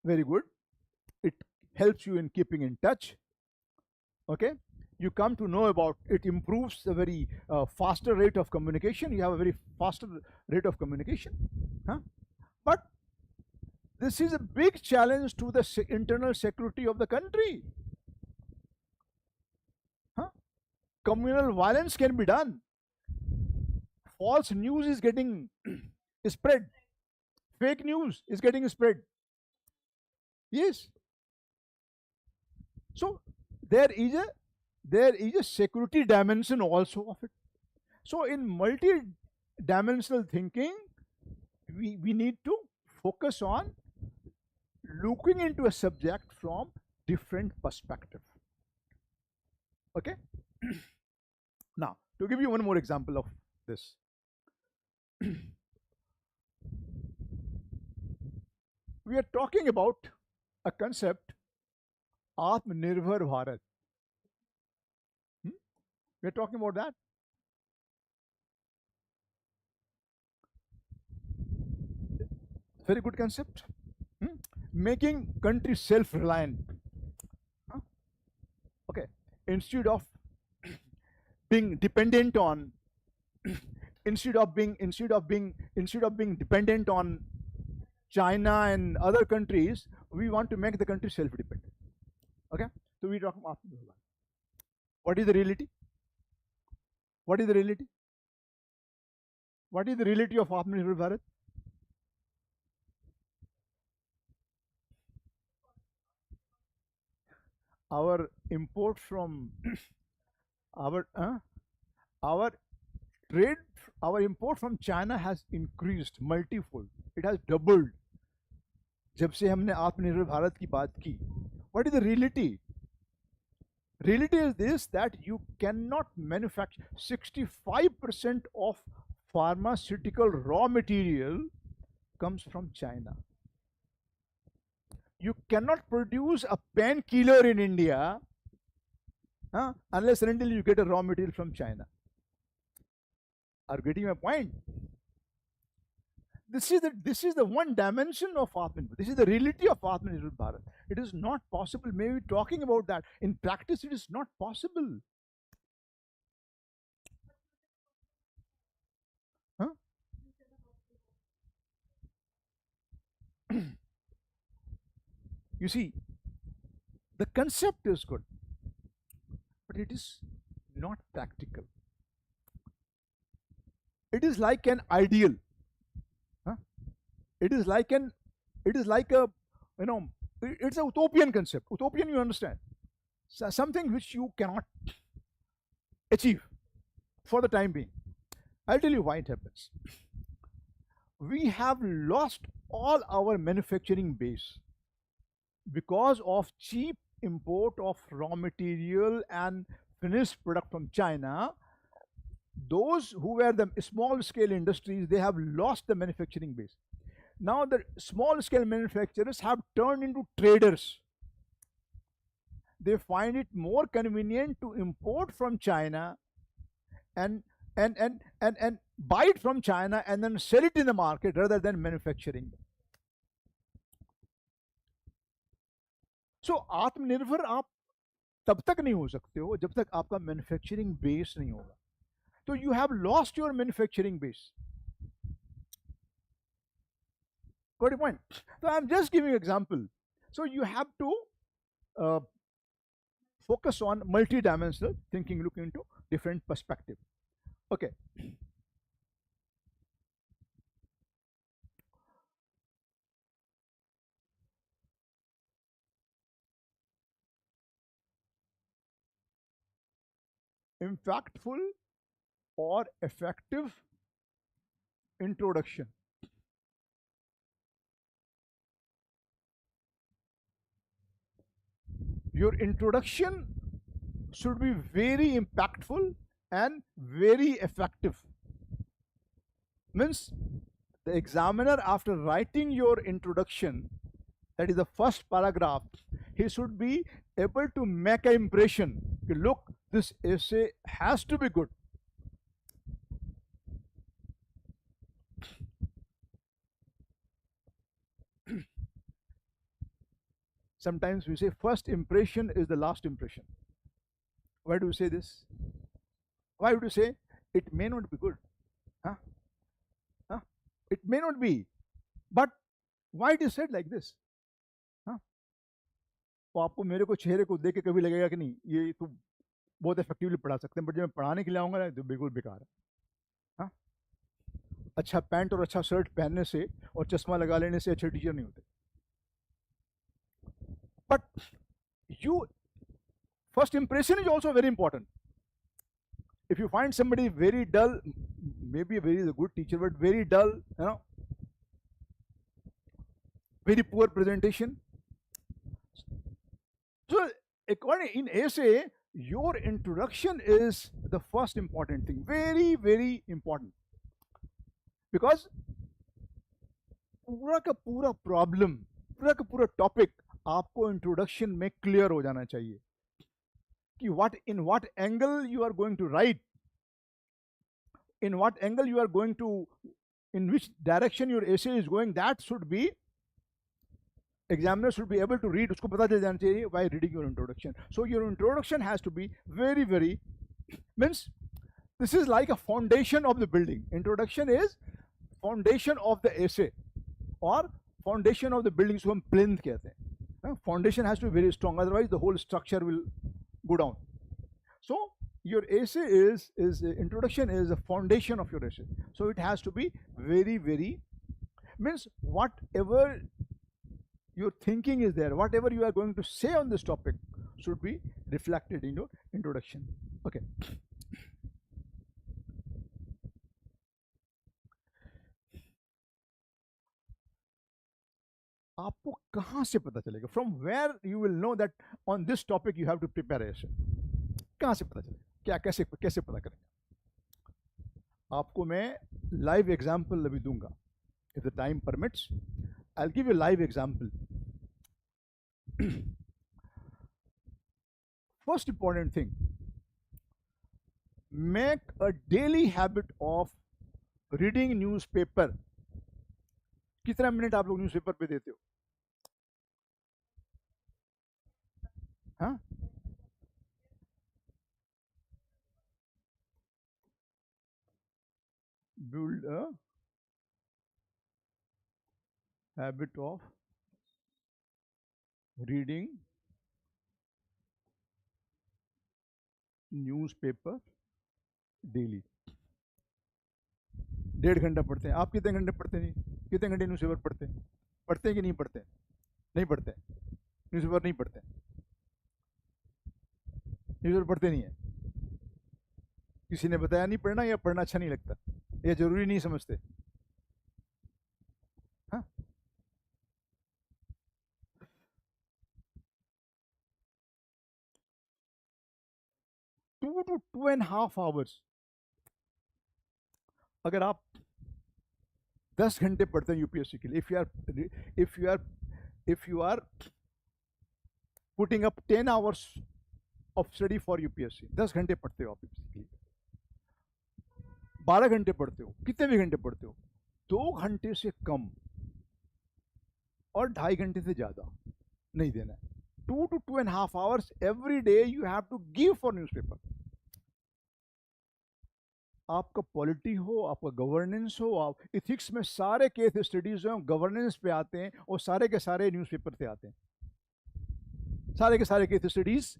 Very good. It helps you in keeping in touch. Okay, you come to know about it, improves the very faster rate of communication. You have a very faster rate of communication. Huh? But this is a big challenge to the internal security of the country. Huh? Communal violence can be done. False news is getting spread. Fake news is getting spread. Yes. So there is a security dimension also of it. So in multi-dimensional thinking, we need to focus on looking into a subject from different perspective. Okay. Now, to give you one more example of this, we are talking about a concept, Atmanirbhar Bharat. Hmm? We are talking about that. Very good concept. Hmm? Making country self-reliant. Huh? Okay. Instead of being dependent on, instead of being dependent on China and other countries, we want to make the country self-dependent. Okay. So we talk about what is the reality? What is the reality? What is the reality of Atmanirbhar Bharat? Our import from our our trade, our import from China has increased multifold. It has doubled जब से हमने आत्मनिर्भर भारत की बात की. What is the reality? Reality is this, that you cannot manufacture 65% of pharmaceutical raw material comes from China. You cannot produce a painkiller in India unless and until you get a raw material from China. Are you getting my point? This is the one dimension of Atmanirbhar. This is the reality of Atmanirbhar Bharat. It is not possible. Maybe talking about that. In practice, it is not possible. Huh? You see, the concept is good, but it is not practical. It is like an ideal. Huh? It is like an. It is like a. You know. It's a utopian concept. Utopian, you understand? Something which you cannot achieve for the time being. I'll tell you why it happens. We have lost all our manufacturing base because of cheap import of raw material and finished product from China. Those who were the small scale industries, they have lost the manufacturing base. Now the small scale manufacturers have turned into traders. They find it more convenient to import from China and and buy it from China and then sell it in the market rather than manufacturing. So आत्मनिर्भर आप तब तक नहीं हो सकते हो जब तक आपका मैन्युफैक्चरिंग बेस नहीं होगा. तो you have lost your manufacturing base. Got your point? So I'm just giving you example. So you have to uh, focus on multi-dimensional thinking, look into different perspective. Okay. Impactful or effective introduction. Your introduction should be very impactful and very effective. Means the examiner, after writing your introduction, that is the first paragraph, he should be able to make an impression. Look, this essay has to be good. Sometimes we say first impression is the last impression. Why do you say this? Why would you say it may not be good? Huh? Huh? It may not be. But why it is said like this? Huh? तो आपको मेरे को चेहरे को देख के कभी लगेगा कि नहीं ये तो बहुत इफेक्टिवली पढ़ा सकते हैं, बट जब मैं पढ़ाने के लिए आऊंगा ना तो बिल्कुल बेकार है. हाँ? अच्छा पैंट और अच्छा शर्ट पहनने से और चश्मा लगा लेने से अच्छे टीचर नहीं होते. But you first impression is also very important. If you find somebody very dull, maybe a very good teacher, but very dull, very poor presentation. So, according in essay, your introduction is the first important thing, very very important, because पूरा का पूरा problem, पूरा का पूरा topic आपको introduction में clear हो जाना चाहिए कि what angle you are going to write, in what angle you are going to, in which direction your essay is going, that should be, examiner should be able to read, usko pata chal jana chahiye by reading your introduction. So your introduction has to be very very, means this is like a foundation of the building. Introduction is foundation of the essay or foundation of the building, so hum plinth kehte hain. Foundation has to be very strong, otherwise the whole structure will go down. So your essay is introduction is the foundation of your essay, so it has to be very very, means whatever your thinking is there, whatever you are going to say on this topic should be reflected in your introduction. Okay, आपको कहाँ से पता चलेगा, from where you will know that on this topic you have to prepare essay, कहाँ से पता चलेगा, क्या कैसे कैसे पता करेंगे? आपको मैं लाइव एग्जाम्पल अभी दूंगा, if the time permits I will give you live example. First important thing, make a daily habit of reading newspaper. कितना मिनट आप लोग न्यूज़पेपर पे देते हो? हाँ, build a habit of reading newspaper daily. 1.5 घंटा पढ़ते हैं. आप कितने घंटे पढ़ते हैं? कितने घंटे न्यूज़पेपर पढ़ते हैं? पढ़ते हैं कि नहीं पढ़ते? नहीं पढ़ते. न्यूज़पेपर नहीं पढ़ते. न्यूज़पेपर पढ़ते नहीं है. किसी ने बताया नहीं पढ़ना, या पढ़ना अच्छा नहीं लगता, या जरूरी नहीं समझते? हाँ, 2 to 2.5 hours. अगर आप 10 घंटे पढ़ते हैं यूपीएससी के लिए, if you are putting up 10 hours of study for UPSC, 10 घंटे पढ़ते हो आप यूपीएससी के लिए, 12 घंटे पढ़ते हो, कितने भी घंटे पढ़ते हो, 2 घंटे से कम और 2.5 घंटे से ज्यादा नहीं देना है. 2 to 2.5 hours every day you have to give for newspaper. आपका पॉलिटी हो, आपका गवर्नेंस हो, आप इथिक्स में सारे केस स्टडीज जो गवर्नेंस पे आते हैं, और सारे के सारे न्यूज़पेपर पे आते हैं. सारे के सारे केस स्टडीज,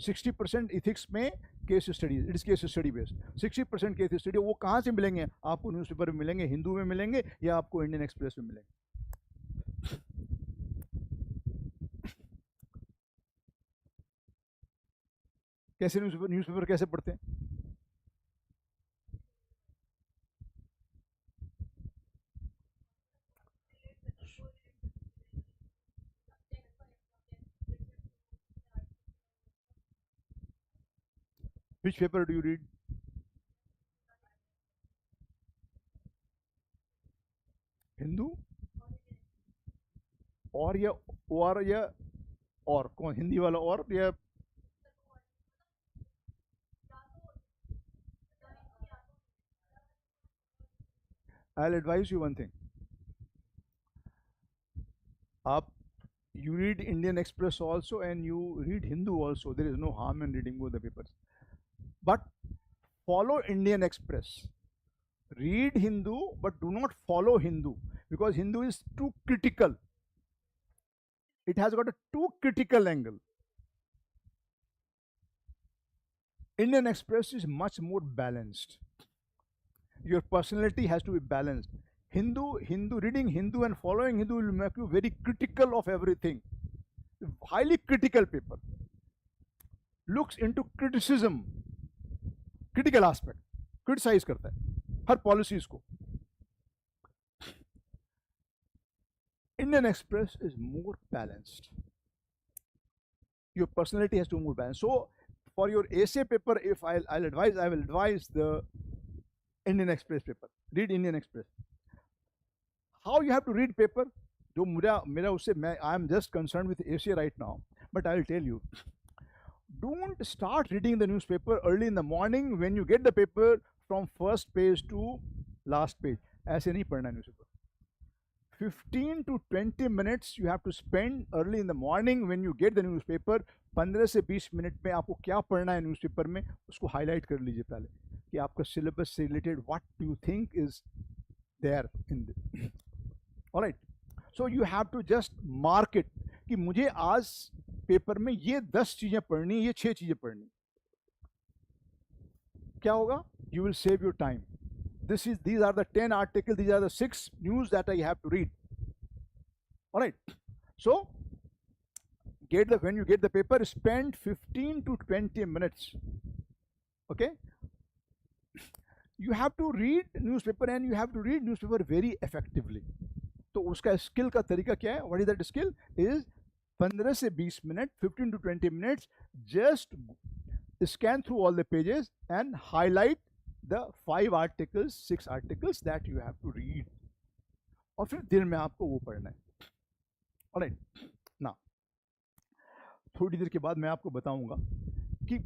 60% इथिक्स में case studies, it's case study based. 60% case study वो कहाँ से मिलेंगे आपको? न्यूज़पेपर में मिलेंगे, हिंदू में मिलेंगे, या आपको इंडियन एक्सप्रेस में मिलेंगे. कैसे न्यूज़पेपर कैसे पढ़ते हैं? Which paper do you read? Hindu और या और कौन, हिंदी वाला और या? I'll advise you one thing. आप you read Indian Express also and you read Hindu also. There is no harm in reading both the papers. But follow Indian Express. Read Hindu, but do not follow Hindu, because Hindu is too critical. It has got a too critical angle. Indian Express is much more balanced. Your personality has to be balanced. Hindu reading Hindu and following Hindu will make you very critical of everything. Highly critical paper. Looks into criticism, critical aspect, criticize करता है हर policies को. Indian Express is more balanced. Your personality has to be more balanced. So for your essay paper, if I'll advise, I will advise the Indian Express paper. Read Indian Express. How you have to read paper? जो मेरा उससे मैं I am just concerned with essay right now, but I will tell you, don't start reading the newspaper early in the morning when you get the paper from first page to last page. ऐसे नहीं पढ़ना newspaper. 15 to 20 minutes you have to spend early in the morning when you get the newspaper. 15 से 20 minute में आपको क्या पढ़ना है newspaper में उसको हाईलाइट कर लीजिए पहले कि आपका सिलेबस से related what do you think is there in this. Alright, so you have to just mark it कि मुझे आज पेपर में ये 10 चीजें पढ़नी, ये 6 चीजें पढ़नी. क्या होगा? You will save your time. These are the 10 articles, these are the 6 news that I have to read. All right, so when you get the paper, spend 15 to 20 minutes. Okay, you have to read newspaper and you have to read newspaper very effectively. तो उसका skill का तरीका क्या है? What is that skill? Is 15 से 20 minute, 15 to 20 minutes, just scan through all the pages and highlight the 5 articles, 6 articles that you have to read. और फिर दिन में आपको वो पढ़ना है. Alright, now थोड़ी देर के बाद मैं आपको बताऊंगा कि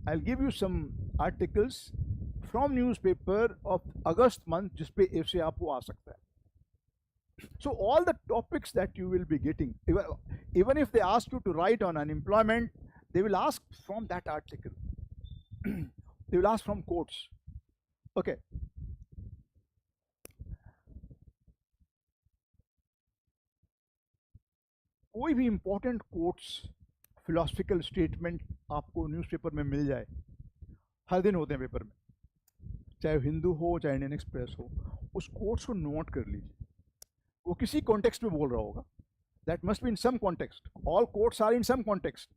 I'll give you some articles from newspaper of August month जिस पे ऐसे आपको आ सकता है. So all the topics that you will be getting, even if they ask you to write on unemployment, they will ask from that article. They will ask from quotes. Okay. कोई भी important quotes, philosophical statement आपको newspaper में मिल जाए, हर दिन होते हैं paper में, चाहे हिंदू हो चाहे इंडियन एक्सप्रेस हो, उस कोट्स को नोट कर लीजिए. वो किसी कॉन्टेक्स्ट में बोल रहा होगा. That must be in some context. All quotes are in some context.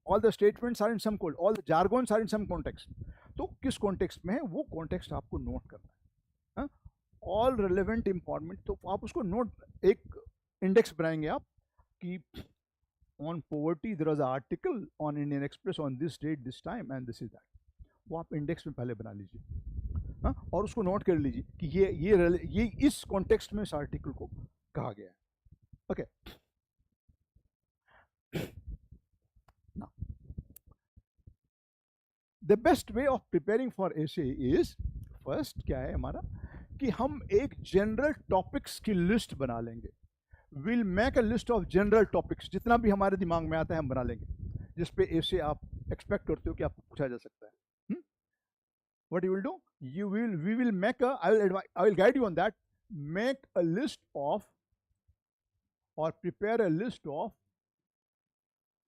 All the statements are in some context. All the jargons are in some context. तो किस कॉन्टेक्स्ट में है वो कॉन्टेक्स्ट आपको नोट करना है. ऑल रिलेवेंट इंपॉर्टेंट, तो आप उसको नोट, एक इंडेक्स बनाएंगे आप कि on poverty there was a article on Indian Express on this date this time and this is that. वो आप इंडेक्स में पहले बना लीजिए. हाँ, और उसको नोट कर लीजिए कि ये इस कॉन्टेक्स्ट में इस आर्टिकल को कहा गया है. Okay, now the best way of preparing for essay is, first क्या है हमारा, कि हम एक जनरल टॉपिक्स की लिस्ट बना लेंगे. Will make a list of general topics, जितना भी हमारे दिमाग में आता है हम बना लेंगे, जिस पे ऐसे आप एक्सपेक्ट करते हो कि आपको पूछा जा सकता है. What you will do? We will make a, I will guide you on that. Make a list of, or prepare a list of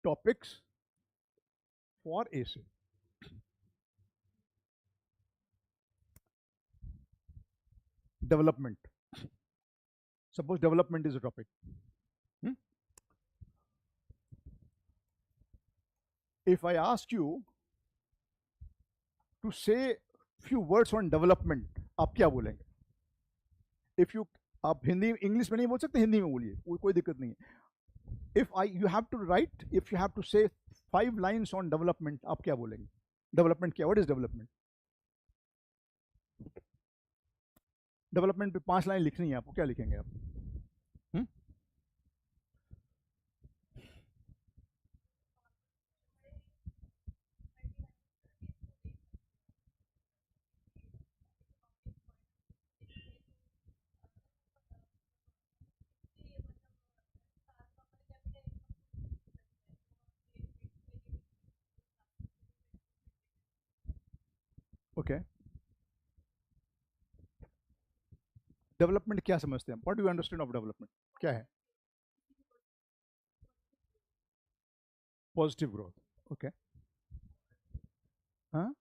topics for essay. Development. Suppose development is a topic. If I ask you to say few words on development, आप क्या बोलेंगे? If you, आप Hindi English में नहीं बोल सकते, हिंदी में बोलिए, कोई दिक्कत नहीं है. If you have to write, if you have to say 5 lines on development, आप क्या बोलेंगे? Development क्या? What is development? Development पे 5 लाइन लिखनी है आपको, क्या लिखेंगे आप? ओके, डेवलपमेंट क्या समझते हैं? What do you understand of development? क्या है? Positive growth. ओके, हाँ,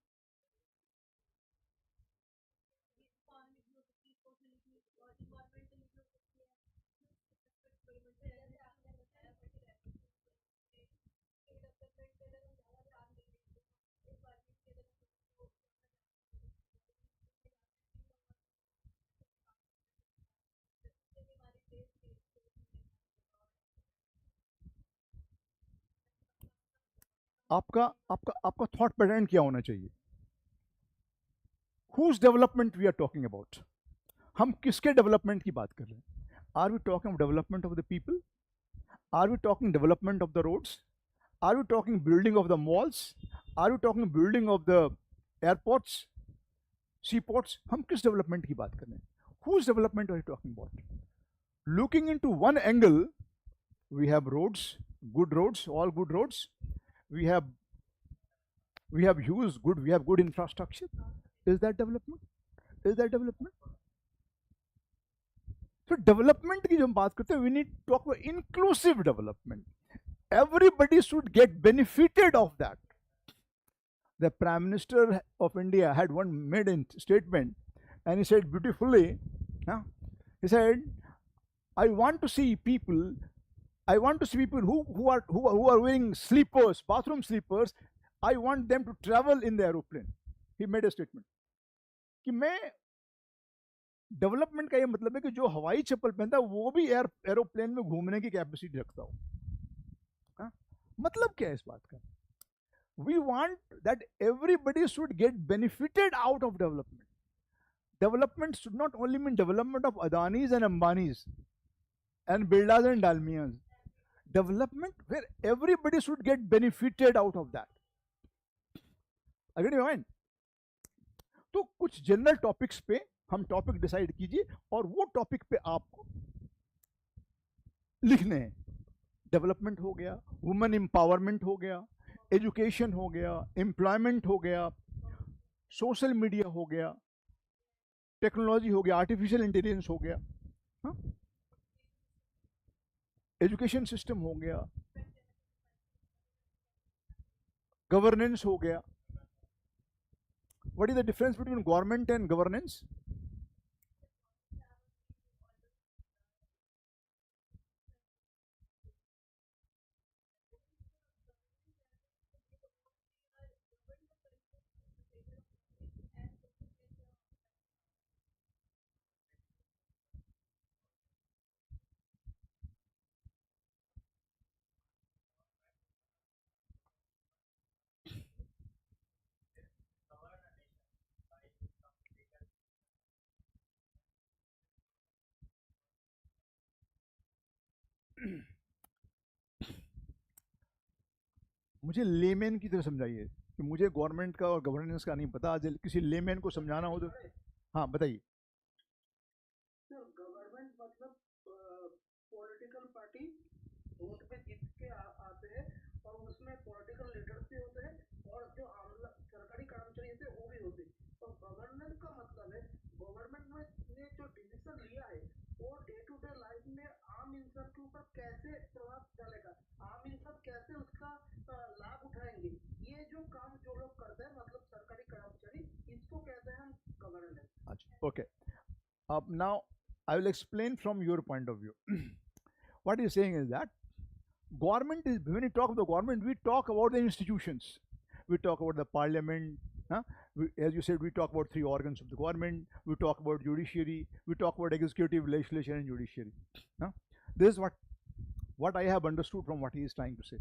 आपका आपका आपका थॉट पैटर्न क्या होना चाहिए? Whose development we are talking about? हम किसके डेवलपमेंट की बात कर रहे हैं? Are we talking development of the people? Are we talking development of the roads? Are we talking building of the malls? Are we talking building of the airports, sea ports? हम किस development की बात कर रहे हैं? Whose development are you talking about? Looking into one angle, we have roads, good roads, all good roads. We have we have huge good, we have good infrastructure. Is that development? Is that development? So development की जब हम बात करते हैं, we need to talk about inclusive development. Everybody should get benefited of that. The Prime Minister of India had one made in statement, and he said beautifully, huh? He said, "I want to see people. I want to see people who are wearing sleepers, bathroom sleepers. I want them to travel in the aeroplane." He made a statement कि मैं development का ये मतलब है कि जो हवाई चप्पल पहनता है वो भी एरोप्लेन में घूमने की कैपेसिटी रखता हो। हाँ? मतलब क्या है इस बात का? We want that everybody should get benefited out of development. Development should not only mean development of Adanis and Ambanis and Birlas and Dalmias. Development where everybody should get benefited out of that. Agree with me? तो कुछ general topics पे हम topic decide कीजिए और वो topic पे आपको लिखने हैं। डेवलपमेंट हो गया, वुमेन एम्पावरमेंट हो गया, एजुकेशन हो गया, एम्प्लॉयमेंट हो गया, सोशल मीडिया हो गया, टेक्नोलॉजी हो गया, आर्टिफिशियल इंटेलिजेंस हो गया, एजुकेशन सिस्टम हो गया, गवर्नेंस हो गया। What is the difference between government and governance? मुझे लेमैन की तरह समझाइए कि मुझे गवर्नमेंट का और गवर्नेंस का नहीं पता। आज किसी लेमैन को समझाना हो तो हाँ बताइए। सर गवर्नमेंट मतलब पॉलिटिकल पार्टी वोट पे जीत के आते हैं और उसमें पॉलिटिकल लीडर्स भी होते हैं और जो आम सरकारी कर्मचारी होते हैं वो भी होते हैं। और गवर्नेंस का मतलब है गवर्नमेंट में ने जो डिसीजन लिया है वो डे टू डे लाइफ में आम इंसान के ऊपर कैसे प्रभाव डालेगा, आम इंसान कैसे उसका लाभ उठाएंगे, ये जो काम जो लोग करते हैं मतलब सरकारी कर्मचारी, इसको कहते हैं हम गवर्नेंस। अच्छा, okay. Now I will explain from your point of view. What you're saying is that government is, when we talk about the government, we talk about the institutions. We talk about the parliament. Huh? As you said, we talk about three organs of the government. We talk about judiciary. We talk about executive, legislation, and judiciary. Huh? This is what I have understood from what he is trying to say.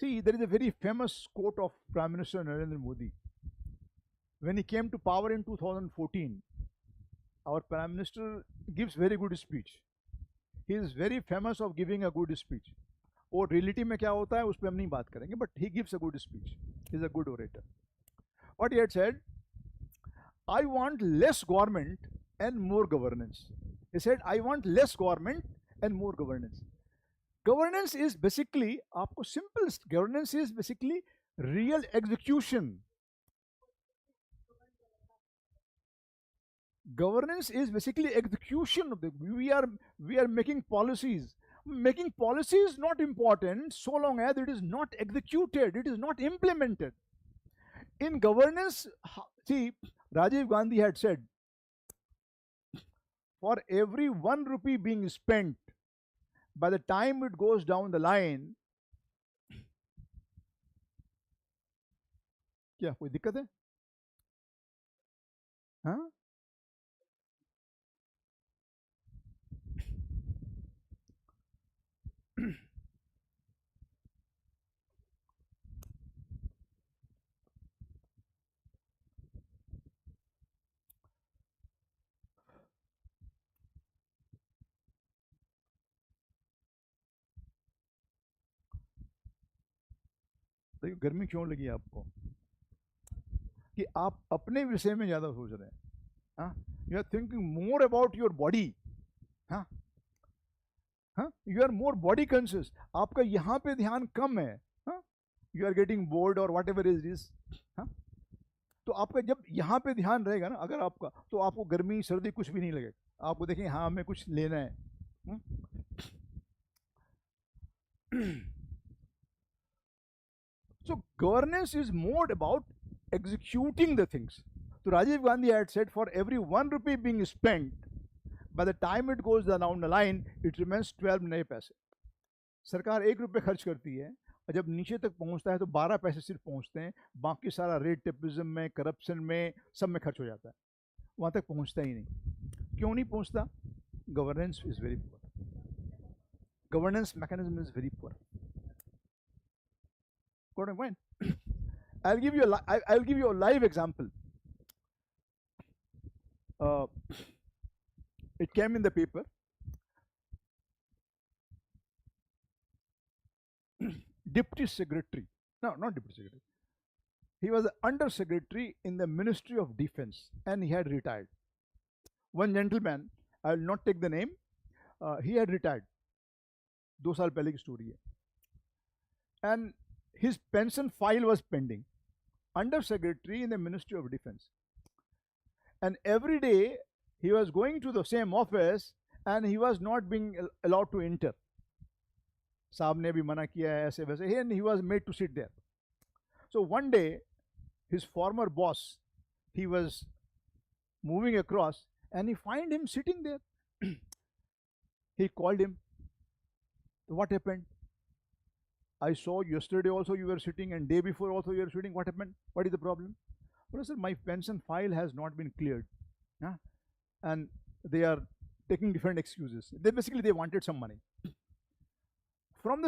See, there is a very famous quote of Prime Minister Narendra Modi. When he came to power in 2014, our Prime Minister gives very good speech. He is very famous of giving a good speech. और reality में क्या होता है उस पर हम नहीं बात करेंगे, but he gives a good speech, he is a good orator. What he had said, I want less government and more governance. He said I want less government and more governance. Governance is basically, आपको simple, governance is basically real execution. Governance is basically execution of the, we are making policies. Making policy is not important so long as it is not executed, it is not implemented. In governance, see, Rajiv Gandhi had said, for every 1 rupee being spent, by the time it goes down the line, क्या कोई दिक्कत है? हाँ, देखिए गर्मी क्यों लगी आपको कि आप अपने विषय में ज्यादा सोच रहे हैं. हाँ, you are thinking more about your body. हाँ, हाँ, you are more body conscious. आपका यहाँ पे ध्यान कम है. हाँ, यू आर गेटिंग बोर्ड और वट एवर इज दिस. हाँ, तो आपका जब यहाँ पे ध्यान रहेगा ना अगर आपका, तो आपको गर्मी सर्दी कुछ भी नहीं लगेगा. आपको देखेंगे हाँ हमें कुछ लेना है. So governance is more about executing the things. So Rajiv Gandhi had said for every 1 rupee being spent, by the time it goes down the line, it remains 12 नए पैसे. सरकार 1 रुपये खर्च करती है और जब नीचे तक पहुंचता है तो 12 पैसे सिर्फ पहुंचते हैं. बाकी सारा रेट टेपिज्म में, करप्शन में, सब में खर्च हो जाता है. वहां तक पहुंचता ही नहीं. क्यों नहीं पहुंचता? Governance is very poor. Governance mechanism is very poor. Got my point? I'll give you a live example. Uh, it came in the paper. Deputy Secretary, no, not Deputy Secretary. He was the Under Secretary in the Ministry of Defense, and he had retired. One gentleman, I will not take the name. He had retired. 2 साल पहले की story है. And his pension file was pending. Under Secretary in the Ministry of Defense. And every day he was going to the same office and he was not being allowed to enter. साहब ने भी मना किया है ऐसे वैसे, and he was made to sit there. So one day his former boss, he was moving across and he find him sitting there. He called him. What happened? I saw yesterday also you were sitting and day before also you were sitting. What happened? What is the problem? Well, sir, my pension file has not been cleared. Huh? And they are taking different excuses. They basically they wanted some money. From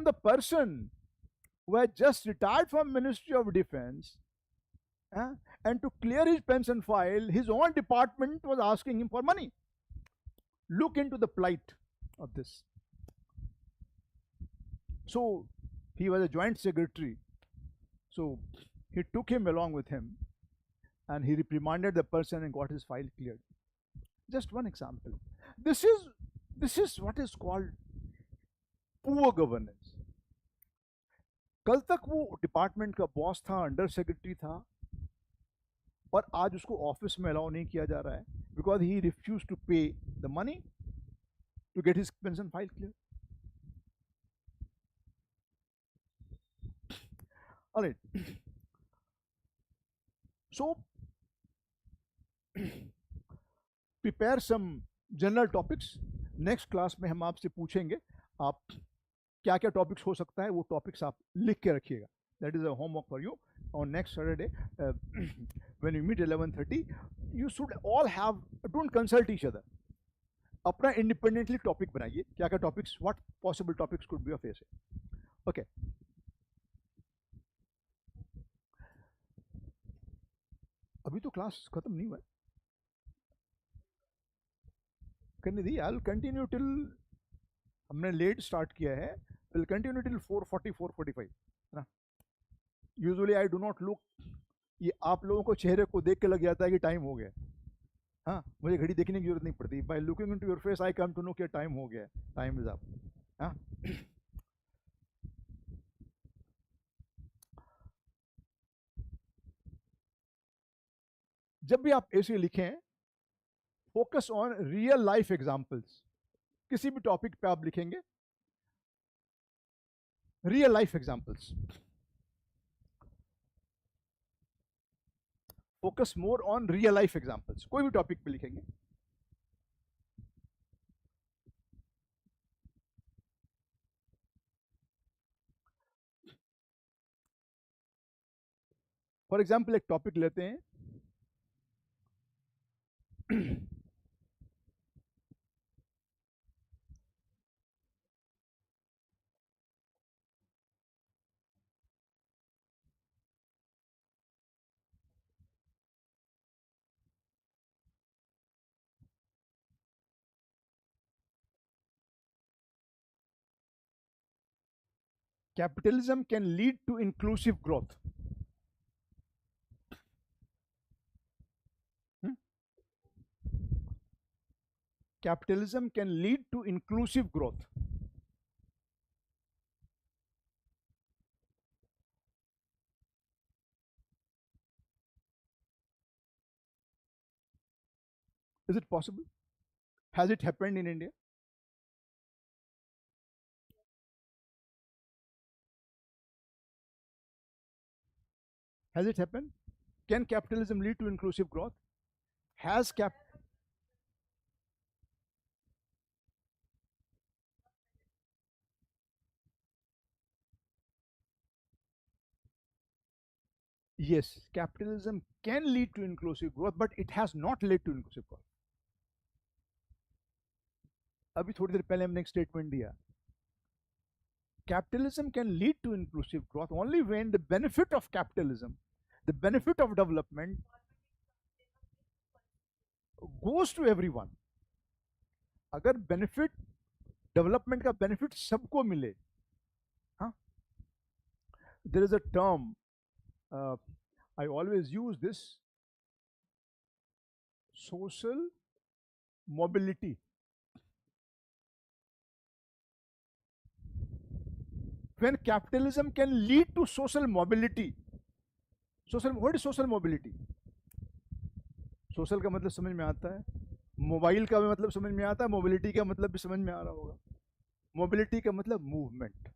the person who had just retired from Ministry of Defense, and to clear his pension file, his own department was asking him for money. Look into the plight of this. So he was a joint secretary. So he took him along with him and he reprimanded the person and got his file cleared. Just one example. This is what is called poor governance. कल तक वो department का boss था, under secretary था, और आज उसको office में अलाउ नहीं किया जा रहा है because he refuse to pay the money to get his pension file clear. All right. So prepare some general topics. Next class में हम आपसे पूछेंगे आप क्या क्या टॉपिक्स हो सकता है, वो टॉपिक्स आप लिख के रखिएगा. That is a homework for you on next Saturday when you meet 11:30. You should all have, don't consult each other. अपना इंडिपेंडेंटली टॉपिक बनाइए. क्या क्या topics, what possible topics could be of ऐसे. ओके, अभी तो क्लास खत्म नहीं हुआ है. करने दी. आई विल कंटिन्यू टिल, हमने लेट स्टार्ट किया है, विल कंटिन्यू टिल 4:40 4:45 है ना. Usually I do not look. ये आप लोगों को चेहरे को देख के लग जाता है कि टाइम हो गया. हाँ, मुझे घड़ी देखने की जरूरत नहीं पड़ती. By looking into your face I come to know कि टाइम हो गया, टाइम इज अप. हाँ, जब भी आप ऐसे लिखें, focus on real life examples. किसी भी टॉपिक पे आप लिखेंगे, real life examples. Focus more on real life examples. कोई भी टॉपिक पे लिखेंगे. फॉर एग्जाम्पल एक टॉपिक लेते हैं. Capitalism can lead to inclusive growth. Hmm? Capitalism can lead to inclusive growth. Is it possible? Has it happened in India? Has it happened? Can capitalism lead to inclusive growth? Has cap Yes, capitalism can lead to inclusive growth, but it has not led to inclusive growth. अभी थोड़ी देर पहले हमने एक statement दिया, capitalism can lead to inclusive growth only when the benefit of capitalism, the benefit of development goes to everyone. अगर benefit development का benefit सबको मिले, हाँ, there is a term, I always use this, social mobility. When capitalism can lead to social mobility, social, what is social mobility? Social का मतलब समझ में आता है, मोबाइल का भी मतलब समझ में आता है, मोबिलिटी का मतलब भी समझ में आ रहा होगा. मोबिलिटी का मतलब मूवमेंट,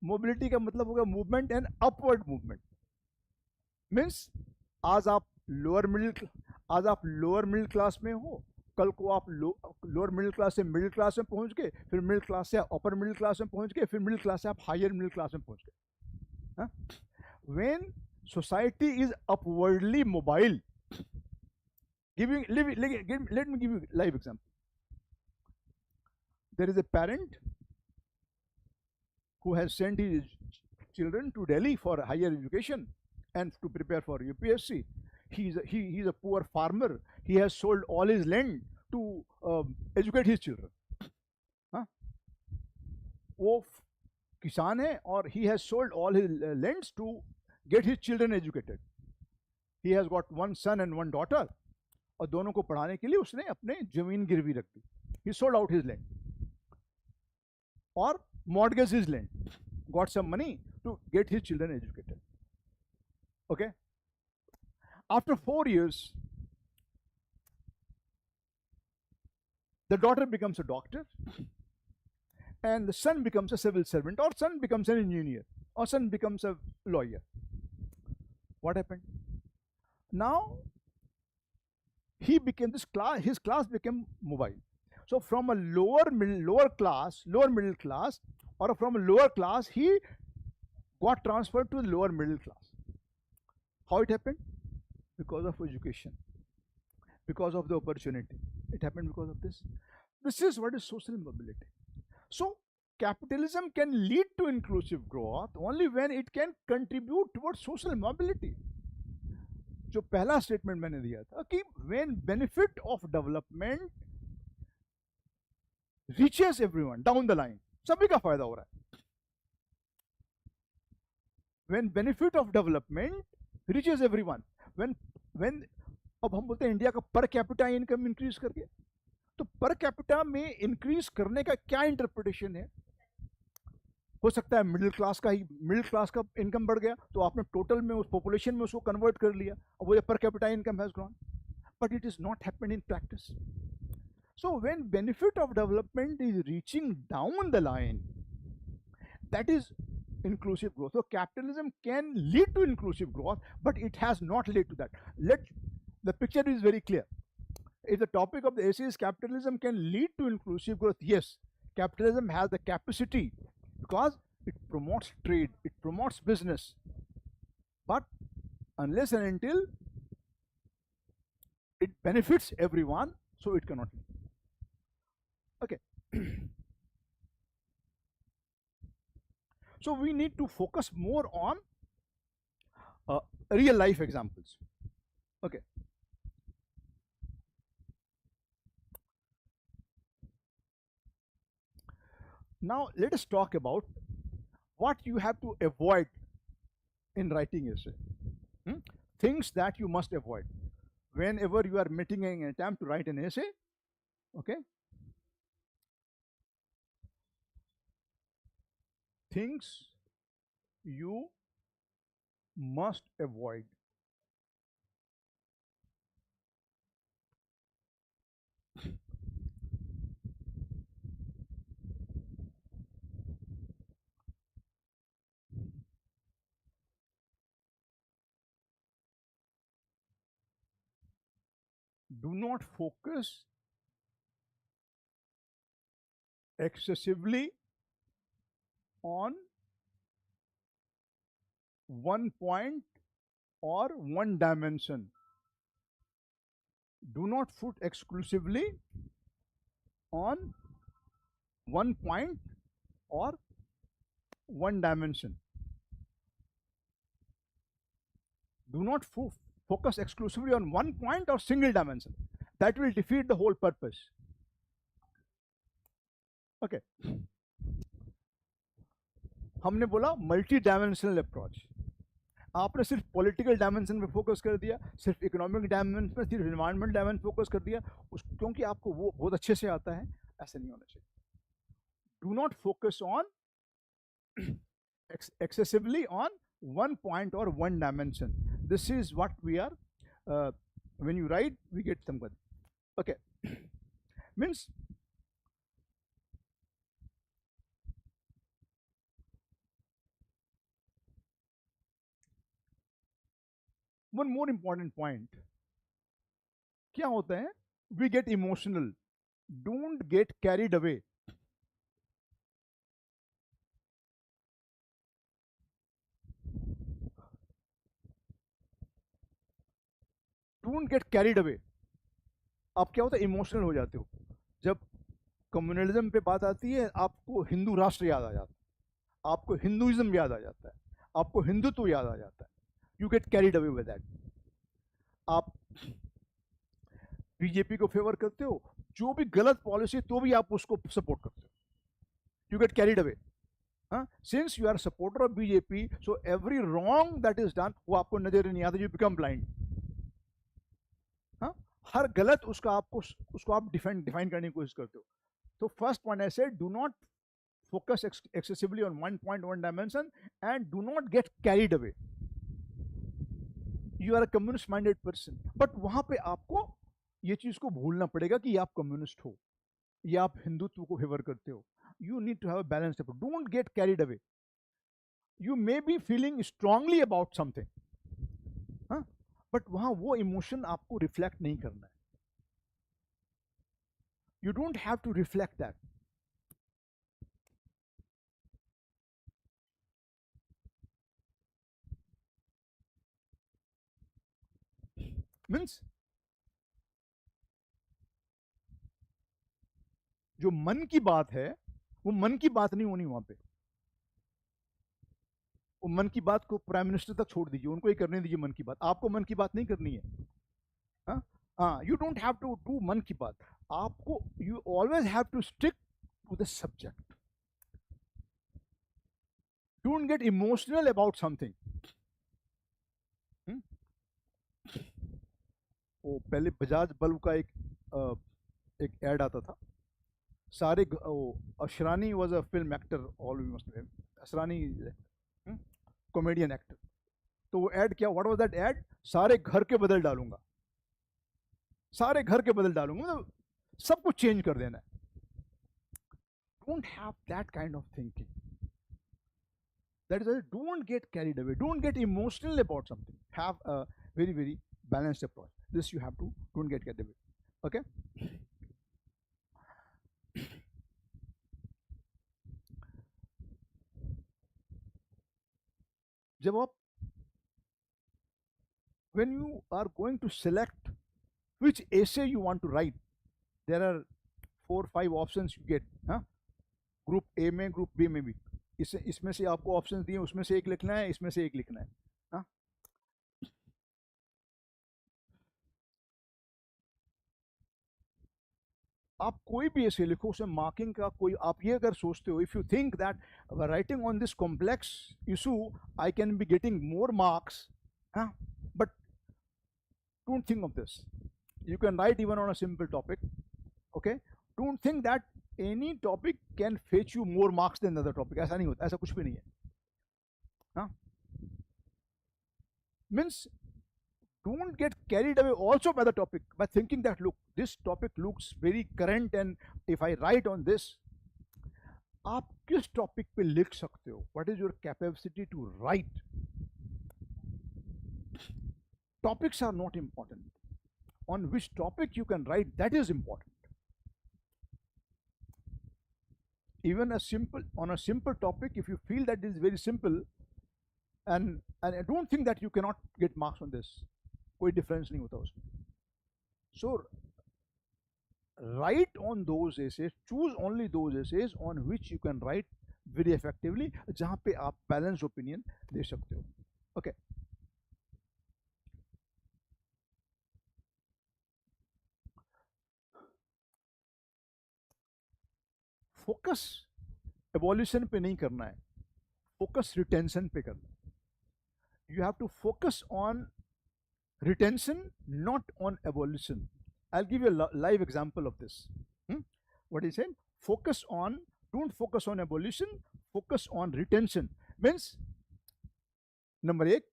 मोबिलिटी का मतलब होगा movement and upward movement. Means आज आप लोअर मिडिल आज आप लोअर मिडिल क्लास में हो, कल को आप लोअर मिडिल क्लास से मिडिल क्लास में पहुंच गए, फिर मिडिल क्लास से अपर मिडिल क्लास में पहुंच गए, फिर मिडिल क्लास से आप हायर मिडिल क्लास में पहुंच गए. When society is upwardly mobile, let me give you a live example. There is a parent who has sent his children to Delhi for higher education and to prepare for UPSC. He's a poor farmer. He has sold all his land to educate his children. हाँ? वो किसान है और he has sold all his lands to get his children educated. He has got one son and one daughter, और दोनों को पढ़ाने के लिए उसने अपने जमीन गिरवी रख दी. He sold out his land or mortgaged his land, got some money to get his children educated. Okay. After 4 years, the daughter becomes a doctor, and the son becomes a civil servant, or son becomes an engineer, or son becomes a lawyer. What happened? Now he became his class became mobile. So from a lower middle class, or from a lower class, he got transferred to the lower middle class. How it happened? Because of education, because of the opportunity. It happened because of this. This is what is social mobility. So capitalism can lead to inclusive growth only when it can contribute towards social mobility. जो पहला statement मैंने दिया था कि when benefit of development reaches everyone down the line, सभी का फायदा हो रहा है. When benefit of development reaches everyone, when अब हम बोलते हैं इंडिया का पर कैपिटा इनकम इंक्रीज करके, तो पर कैपिटा में इंक्रीज करने का क्या इंटरप्रिटेशन है? हो सकता है मिडिल क्लास का इनकम बढ़ गया, तो आपने टोटल में उस पॉपुलेशन में उसको कन्वर्ट कर लिया, और वो per capita income has grown, but it is not happened in practice. So when benefit of development is reaching down the line, that is inclusive growth. So capitalism can lead to inclusive growth, but it has not led to that. The picture is very clear. If the topic of the essay is capitalism can lead to inclusive growth, yes, capitalism has the capacity because it promotes trade, it promotes business. But unless and until it benefits everyone, so it cannot lead. Okay. So we need to focus more on real life examples. Okay. Now let us talk about what you have to avoid in writing essay. Hmm? Things that you must avoid whenever you are making an attempt to write an essay. Okay, things you must avoid. Do not focus excessively on one point or one dimension. Do not put exclusively on one point or one dimension. Do not focus exclusively on one point or single dimension. That will defeat the whole purpose. Okay, हमने बोला multi dimensional approach. आपने सिर्फ political dimension पे focus कर दिया, सिर्फ economic dimension पे, सिर्फ इन्वायरमेंट डायमेंशन फोकस कर दिया क्योंकि आपको वो बहुत अच्छे से आता है. ऐसा नहीं होना चाहिए. Do not focus on excessively on one point or one dimension. This is what we are. When you write, we get some good. Okay, means one more important point. क्या होता है? We get emotional. Don't get carried away. Don't get carried away. आप क्या होता है? Emotional हो जाते हो. जब कम्युनलिज्म पे बात आती है, आपको हिंदू राष्ट्र याद आ जाता है, आपको हिंदुइज्म याद आ जाता है, आपको हिंदुत्व याद आ जाता है. You get carried away with that. आप बीजेपी को फेवर करते हो, जो भी गलत पॉलिसी तो भी आप उसको सपोर्ट करते हो. You get carried away. Since you are supporter of BJP, so every wrong that is done वो आपको नजर नहीं आता. You become blind. हर गलत उसको आप डिफाइन करने की कोशिश करते हो. तो फर्स्ट पॉइंट ऐसे, do not focus excessively on one point, one dimension, and do not get carried away. You are a communist minded person, but वहां पे आपको ये चीज को भूलना पड़ेगा कि आप कम्युनिस्ट हो या आप हिंदुत्व को फेवर करते हो. You need to have a balanced approach. Don't get carried away. You may be feeling strongly about something, हाँ? But वहां वो इमोशन आपको रिफ्लेक्ट नहीं करना है. You don't have to reflect that. Means जो मन की बात है वो मन की बात नहीं होनी वहां पे. वो मन की बात को प्राइम मिनिस्टर तक छोड़ दीजिए, उनको ही करने दीजिए मन की बात. आपको मन की बात नहीं करनी है. हाँ, you don't have to do मन की बात. आपको you always have to stick to the subject. Don't get emotional about something. वो पहले बजाज बल्ब का एक एड आता था. सारे Asrani was a film actor. All we must. Asrani comedian actor. तो वो एड क्या, व्हाट वाज दैट एड? सारे घर के बदल डालूंगा, सारे घर के बदल डालूंगा, मतलब सब कुछ चेंज कर देना है. Don't have that kind of thinking. That is, don't get carried away, don't get emotional about something. Have a very very balanced approach. This you have to, don't get carried away. Okay. जब आप, when you are going to select which essay you want to write, there are 4-5 options you get. हाँ, group A में, group B में भी. इसमें से आपको options दिए, उसमें से एक लिखना है, इसमें से एक लिखना है. हाँ, आप कोई भी ऐसे लिखो उसमें मार्किंग का कोई, आप ये अगर सोचते हो, if you think that writing on this complex issue I can be getting more marks, but don't think of this. You can write even on a simple topic. Okay, don't think that any topic can fetch you more marks than another topic. ऐसा नहीं होता, ऐसा कुछ भी नहीं है. हाँ, means don't get carried away also by the topic by thinking that look, this topic looks very current and if I write on this, आप किस टॉपिक पे लिख सकते हो, what is your capacity to write. Topics are not important, on which topic you can write, that is important. Even a simple, on a simple topic, if you feel that this is very simple, and I don't think that you cannot get marks on this, कोई difference नहीं होता उसमें. So write on those essays, choose only those essays on which you can write very effectively, जहाँ पे आप balanced opinion दे सकते हो. Okay. Focus evolution पे नहीं करना है, focus retention पे करना है. You have to focus on retention, not on evolution. I'll give you a live example of this. Hmm? What he said, focus on, don't focus on evolution, focus on retention. Means, number एक,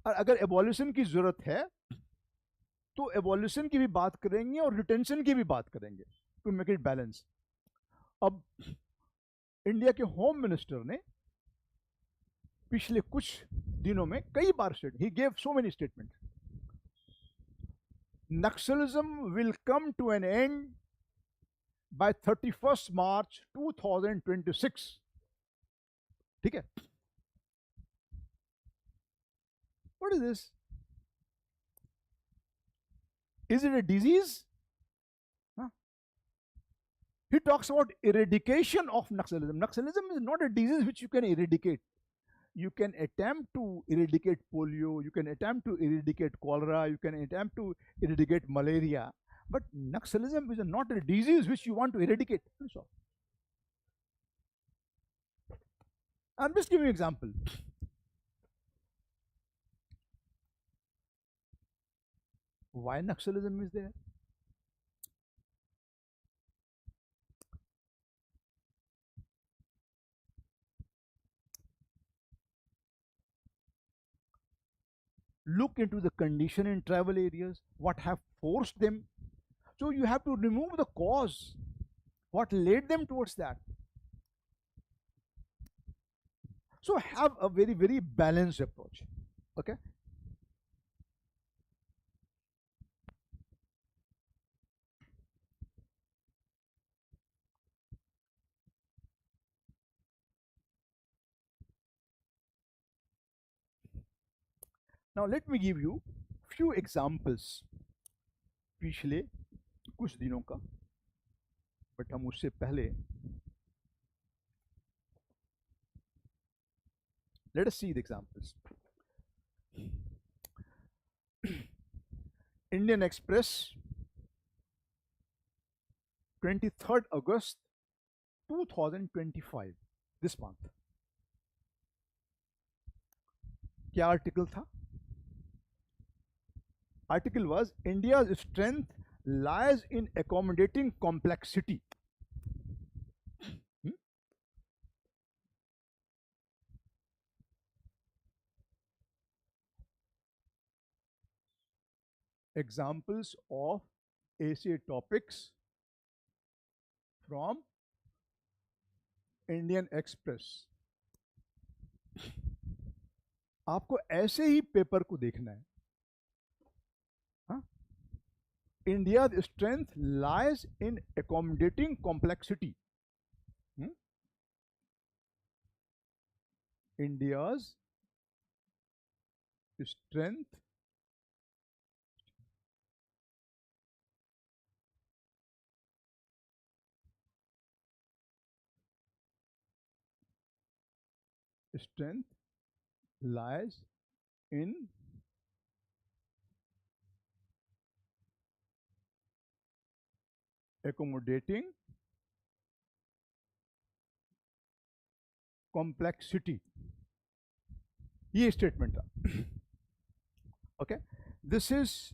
और अगर evolution की जरूरत है तो evolution की भी बात करेंगे और रिटेंशन की भी बात करेंगे टू मेक इट बैलेंस. अब इंडिया के होम मिनिस्टर ने पिछले कुछ दिनों में कई बार state, he gave so many statement, Naxalism will come to an end by 31st March 2026. ठीक है? What is this? Is it a disease? Huh? He talks about eradication of Naxalism. Naxalism is not a disease which you can eradicate. You can attempt to eradicate polio, you can attempt to eradicate cholera, you can attempt to eradicate malaria, but Naxalism is not a disease which you want to eradicate. So, I'm just giving you an example. Why Naxalism is there? Look into the condition in tribal areas, what have forced them. So you have to remove the cause, what led them towards that. So have a very, very balanced approach. Okay. Now let me give you few examples पिछले कुछ दिनों का, but हम उससे पहले let us see the examples. Indian Express, 23rd August 2025, this month. क्या article था? Article was India's strength lies in accommodating complexity. Hmm? Examples of essay topics from Indian Express. आपको ऐसे ही पेपर को देखना है. हाँ? India's strength lies in accommodating complexity. Hmm? India's strength strength lies in accommodating complexity. ये statement था. Okay, this is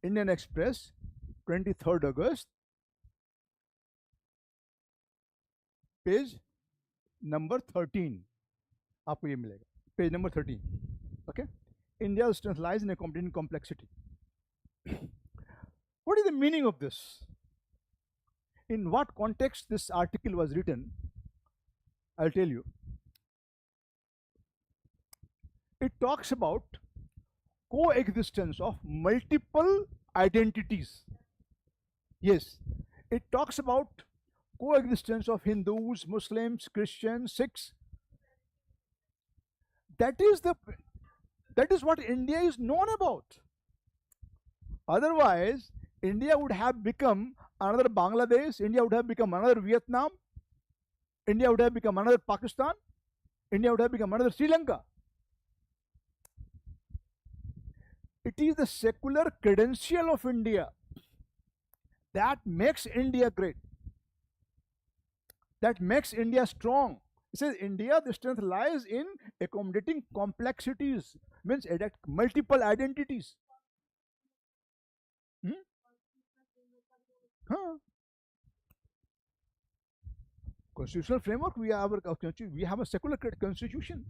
Indian Express, 23rd August, page number 13. आपको ये मिलेगा, page number 13. Okay, India's strength lies in accommodating complexity. What is the meaning of this? In what context this article was written? I'll tell you. It talks about coexistence of multiple identities. Yes, it talks about coexistence of Hindus, Muslims, Christians, Sikhs. That is the that is what India is known about. Otherwise, India would have become another Bangladesh, India would have become another Vietnam, India would have become another Pakistan, India would have become another Sri Lanka. It is the secular credential of India that makes India great, that makes India strong. It says India, the strength lies in accommodating complexities, means multiple identities. Hmm? Huh? Constitutional framework, we have a secular constitution.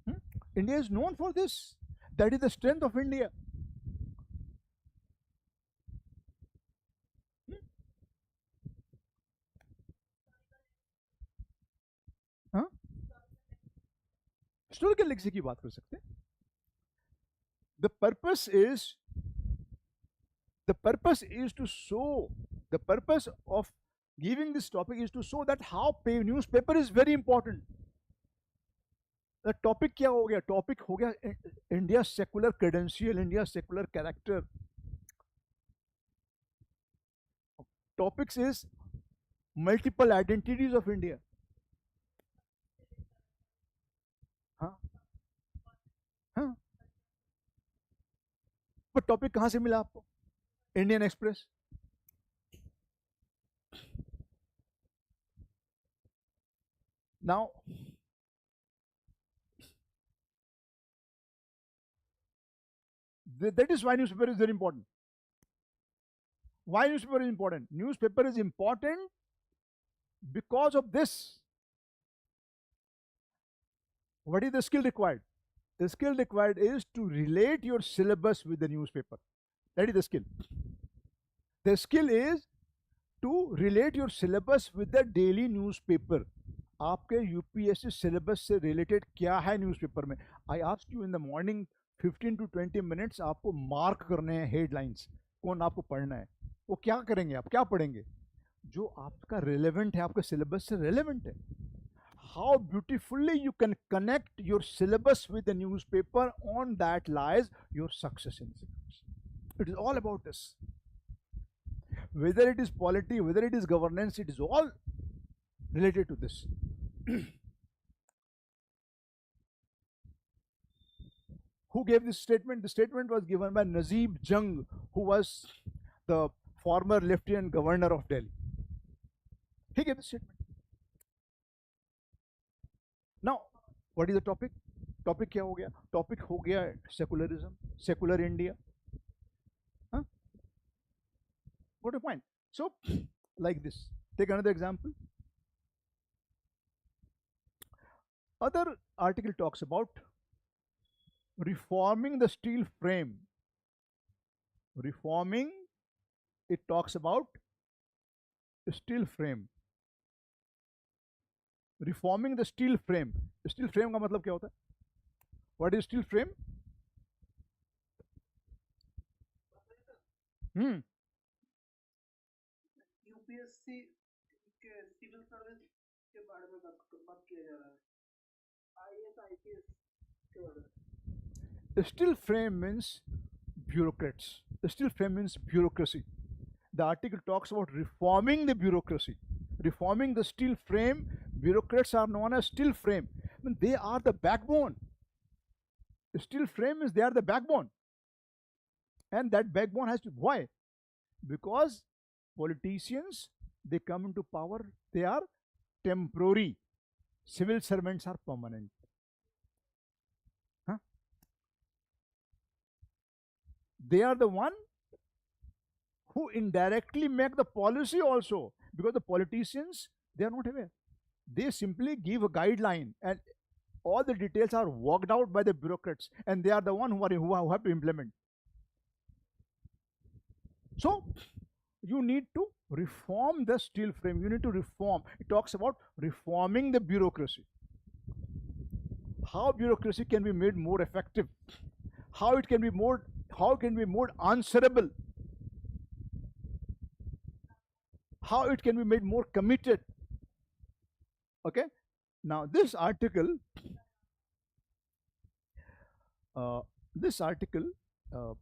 Hmm? India is known for this. That is the strength of India. Hmm? Huh? Historical legacy की बात कर सकते हैं. The purpose is to show, the purpose of giving this topic is to show that how newspaper is very important. The topic क्या हो गया? Topic हो गया India secular credential, India secular character. Topics is multiple identities of India. हाँ हाँ. पर topic कहाँ से मिला आपको? Indian express. Now, that is why newspaper is very important. Why newspaper is important? Newspaper is important because of this. What is the skill required? The skill required is to relate your syllabus with the newspaper. That is the skill. The skill is to relate your syllabus with the daily newspaper. आपके UPSC syllabus से related क्या है newspaper में? I ask you in the morning 15 to 20 minutes आपको mark करने हैं headlines, कौन आपको पढ़ना है, वो क्या करेंगे, आप क्या पढ़ेंगे? जो आपका रिलेवेंट है, आपके सिलेबस से रिलेवेंट है. How beautifully you can connect your syllabus with the newspaper, on that lies your success in syllabus. It is all about this. Whether it is polity, whether it is governance, it is all related to this. Who gave this statement? The statement was given by Nazib Jung, who was the former Lieutenant Governor of Delhi. He gave the statement. Now, what is the topic? Topic क्या हो गया? Topic हो गया secularism, secular India. Huh? What a point. So, like this. Take another example. Other article talks about reforming the steel frame. Reforming, it talks about steel frame. Reforming the steel frame. Steel frame का मतलब क्या होता है? What is steel frame? UPSC के civil service के बारे में बात किया जा रहा है, आईएएस आईपीएस के बारे में. The steel frame means bureaucrats. The steel frame means bureaucracy. The article talks about reforming the bureaucracy. Reforming the steel frame. Bureaucrats are known as steel frame. I mean, they are the backbone. The steel frame is, they are the backbone. And that backbone has to, why? Because Politicians, they come into power, they are temporary. Civil servants are permanent. Huh? They are the one who indirectly make the policy also, because the politicians, they are not aware. They simply give a guideline, and all the details are worked out by the bureaucrats, and they are the one who have to implement. So you need to reform the steel frame. You need to reform. It talks about reforming the bureaucracy. How bureaucracy can be made more effective, how it can be more, how it can be more answerable, how it can be made more committed. Okay. Now uh, this article uh,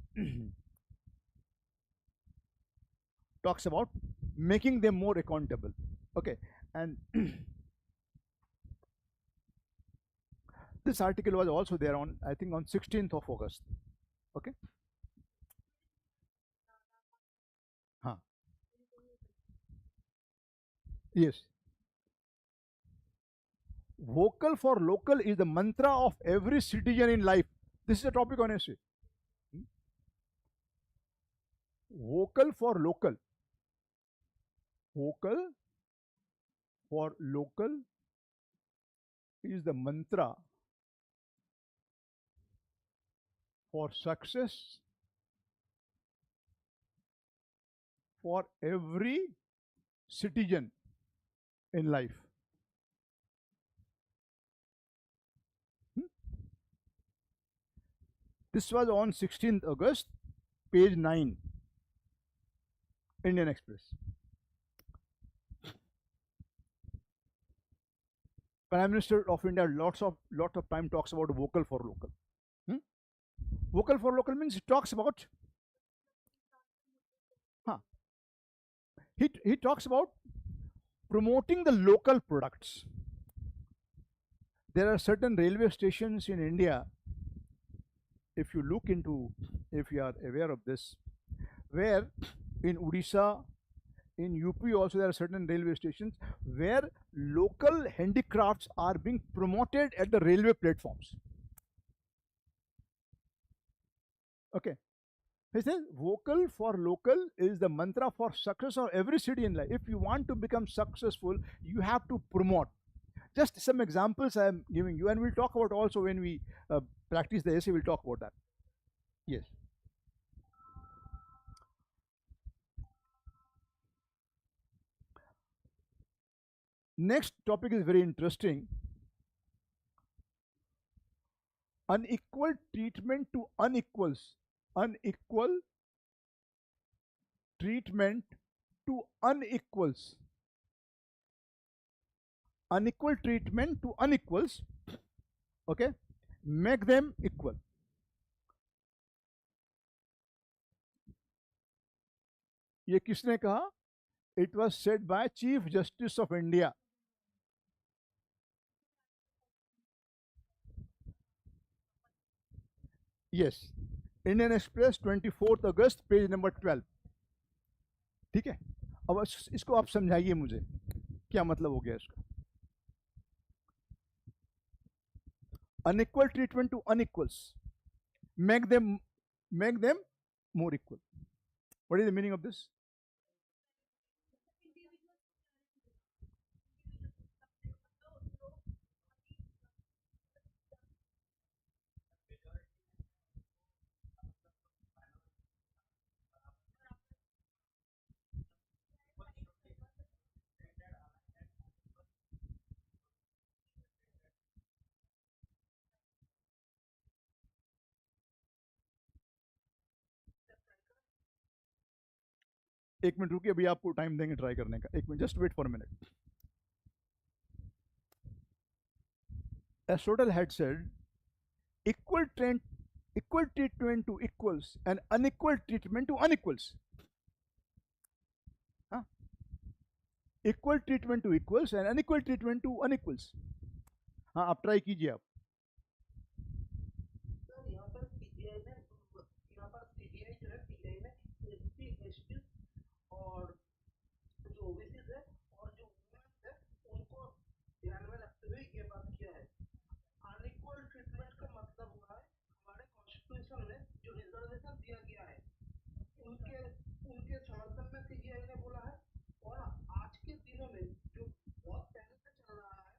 talks about making them more accountable. Okay. And this article was also there on, I think, on 16th of August. Okay. Huh. Yes. Vocal for local is the mantra of every citizen in life. This is a topic on essay. Hmm? Vocal for local. Vocal for local is the mantra for success for every citizen in life. Hmm? This was on 16th August, page 9, Indian Express. Prime Minister of India lot of time talks about vocal for local. Hmm? Vocal for local means he talks about, huh, he talks about promoting the local products. There are certain railway stations in India, if you look into, if you are aware of this, where in Odisha, in UP also there are certain railway stations where local handicrafts are being promoted at the railway platforms. Okay. He says vocal for local is the mantra for success of every city in life. If you want to become successful, you have to promote. Just some examples I am giving you, and we'll talk about also when we practice the essay, we'll talk about that. Yes. Next topic is very interesting. Unequal treatment to unequals. Unequal treatment to unequals. Unequal treatment to unequals. Okay. Make them equal. ये किसने कहा? It was said by Chief Justice of India. Yes. Indian Express 24th August, page number 12. ठीक है. अब इसको आप समझाइए मुझे, क्या मतलब हो गया इसका? Unequal treatment to unequals. Make them more equal. What is the meaning of this? एक मिनट रुकिए, अभी आपको टाइम देंगे ट्राई करने का. एक minute, just wait for a minute. Aristotle had said equal trend, equal treatment to equals and unequal treatment to unequals. Huh? Equal treatment to equals and unequal treatment to unequals. हाँ, आप try कीजिए आप. Sir यहाँ पर PGI में, यहाँ पर PGI जो है, पीजीआई में एससी एसटी और उनके समर्थन में सीजीआई ने बोला है। और आज के दिनों में जो बहुत पहले से चल रहा है,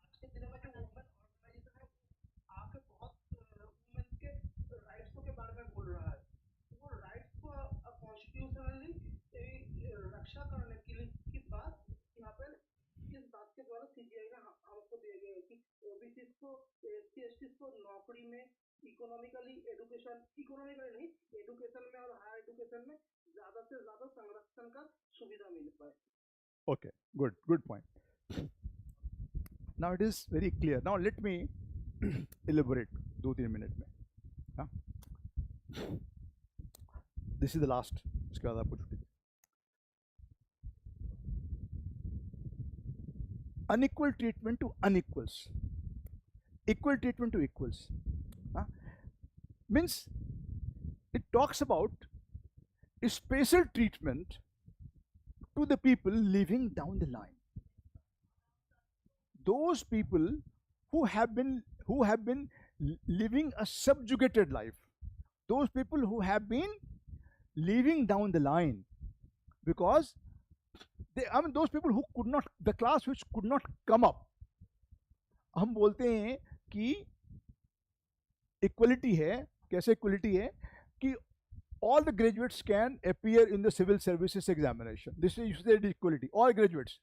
आज के दिनों में जो वुमेन ऑर्गेनाइजेशन है आके बहुत वुमेन के राइट्सों के बारे में बोल रहा है। वो राइट्स को कॉन्स्टिट्यूशनली रक्षा करने के लिए की बात यहाँ पर इस बात के द्वारा सीजीआई ने हमको दिए गए कि ओबीसी को, एससी एसटी को नौकरी में, इकोनॉमिकली एजुकेशन, इकोनॉमिकली नहीं, एजुकेशन में और हायर एजुकेशन में ज्यादा से ज्यादा संरक्षण का सुविधा मिल पाए। Okay, good point. Now it is very clear. Now let me elaborate 2-3 minute में. हाँ? This is the last. उसके बाद आपको छुट्टी. Unequal treatment to unequals. Equal treatment to equals. Huh? Means it talks about special treatment to the people living down the line. Those people who have been living a subjugated life. Those people who have been living down the line because those people who could not, the class which could not come up. हम बोलते हैं कि equality है. कैसे equality है कि all the graduates can appear in the civil services examination. This is equality. All graduates,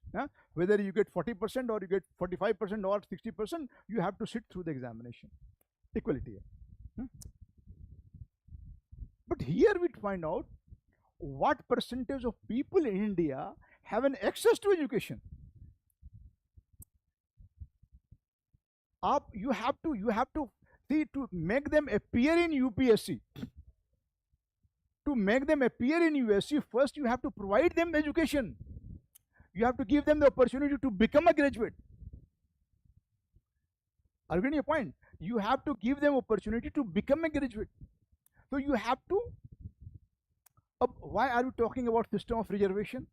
whether you get 40% or you get 45% or 60%, you have to sit through the examination. Equality. But here we find out what percentage of people in India have an access to education. You have to see, to make them appear in UPSC. To make them appear in USC, first you have to provide them education. You have to give them the opportunity to become a graduate. Are you getting your point? You have to give them opportunity to become a graduate. So you have to. Why are we talking about system of reservation?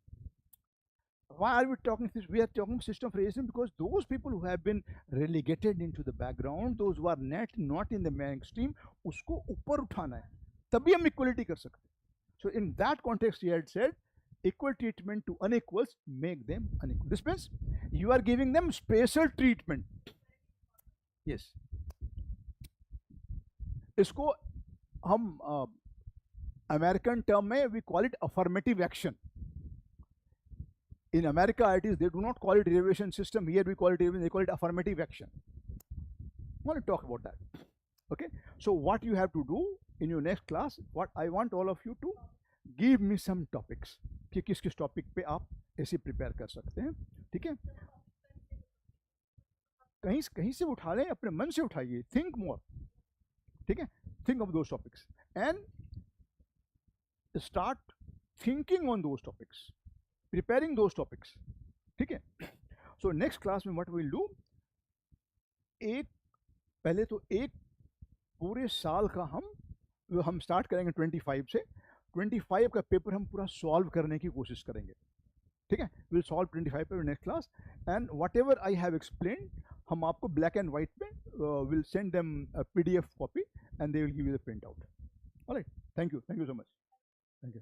Why are we talking this? We are talking system of reservation because those people who have been relegated into the background, those who are not in the mainstream, उसको ऊपर उठाना है. तभी हम equality कर सकते. So in that context, he had said, equal treatment to unequals, make them unequal. This means you are giving them special treatment. Yes. इसको हम American term में we call it affirmative action. In America, it is, they do not call it reservation system. Here we call it, they call it affirmative action. I want to talk about that. Okay. So what you have to do in your next class, what I want all of you to give me some topics कि किस किस topic पे आप ऐसे prepare कर सकते हैं. ठीक है. कहीं से उठा लें, अपने मन से उठाइए. Think more. ठीक है. Think of those topics and start thinking on those topics, preparing those topics. ठीक है. सो नेक्स्ट क्लास में व्हाट विल डू, पहले तो एक पूरे साल का हम स्टार्ट करेंगे 25 से. 25 का पेपर हम पूरा सॉल्व करने की कोशिश करेंगे. ठीक है. Will solve 25 paper next class and what ever I have explain हम आपको ब्लैक एंड वाइट में will send them PDF copy and they will give you the print out. Alright. Thank you so much. Thank you.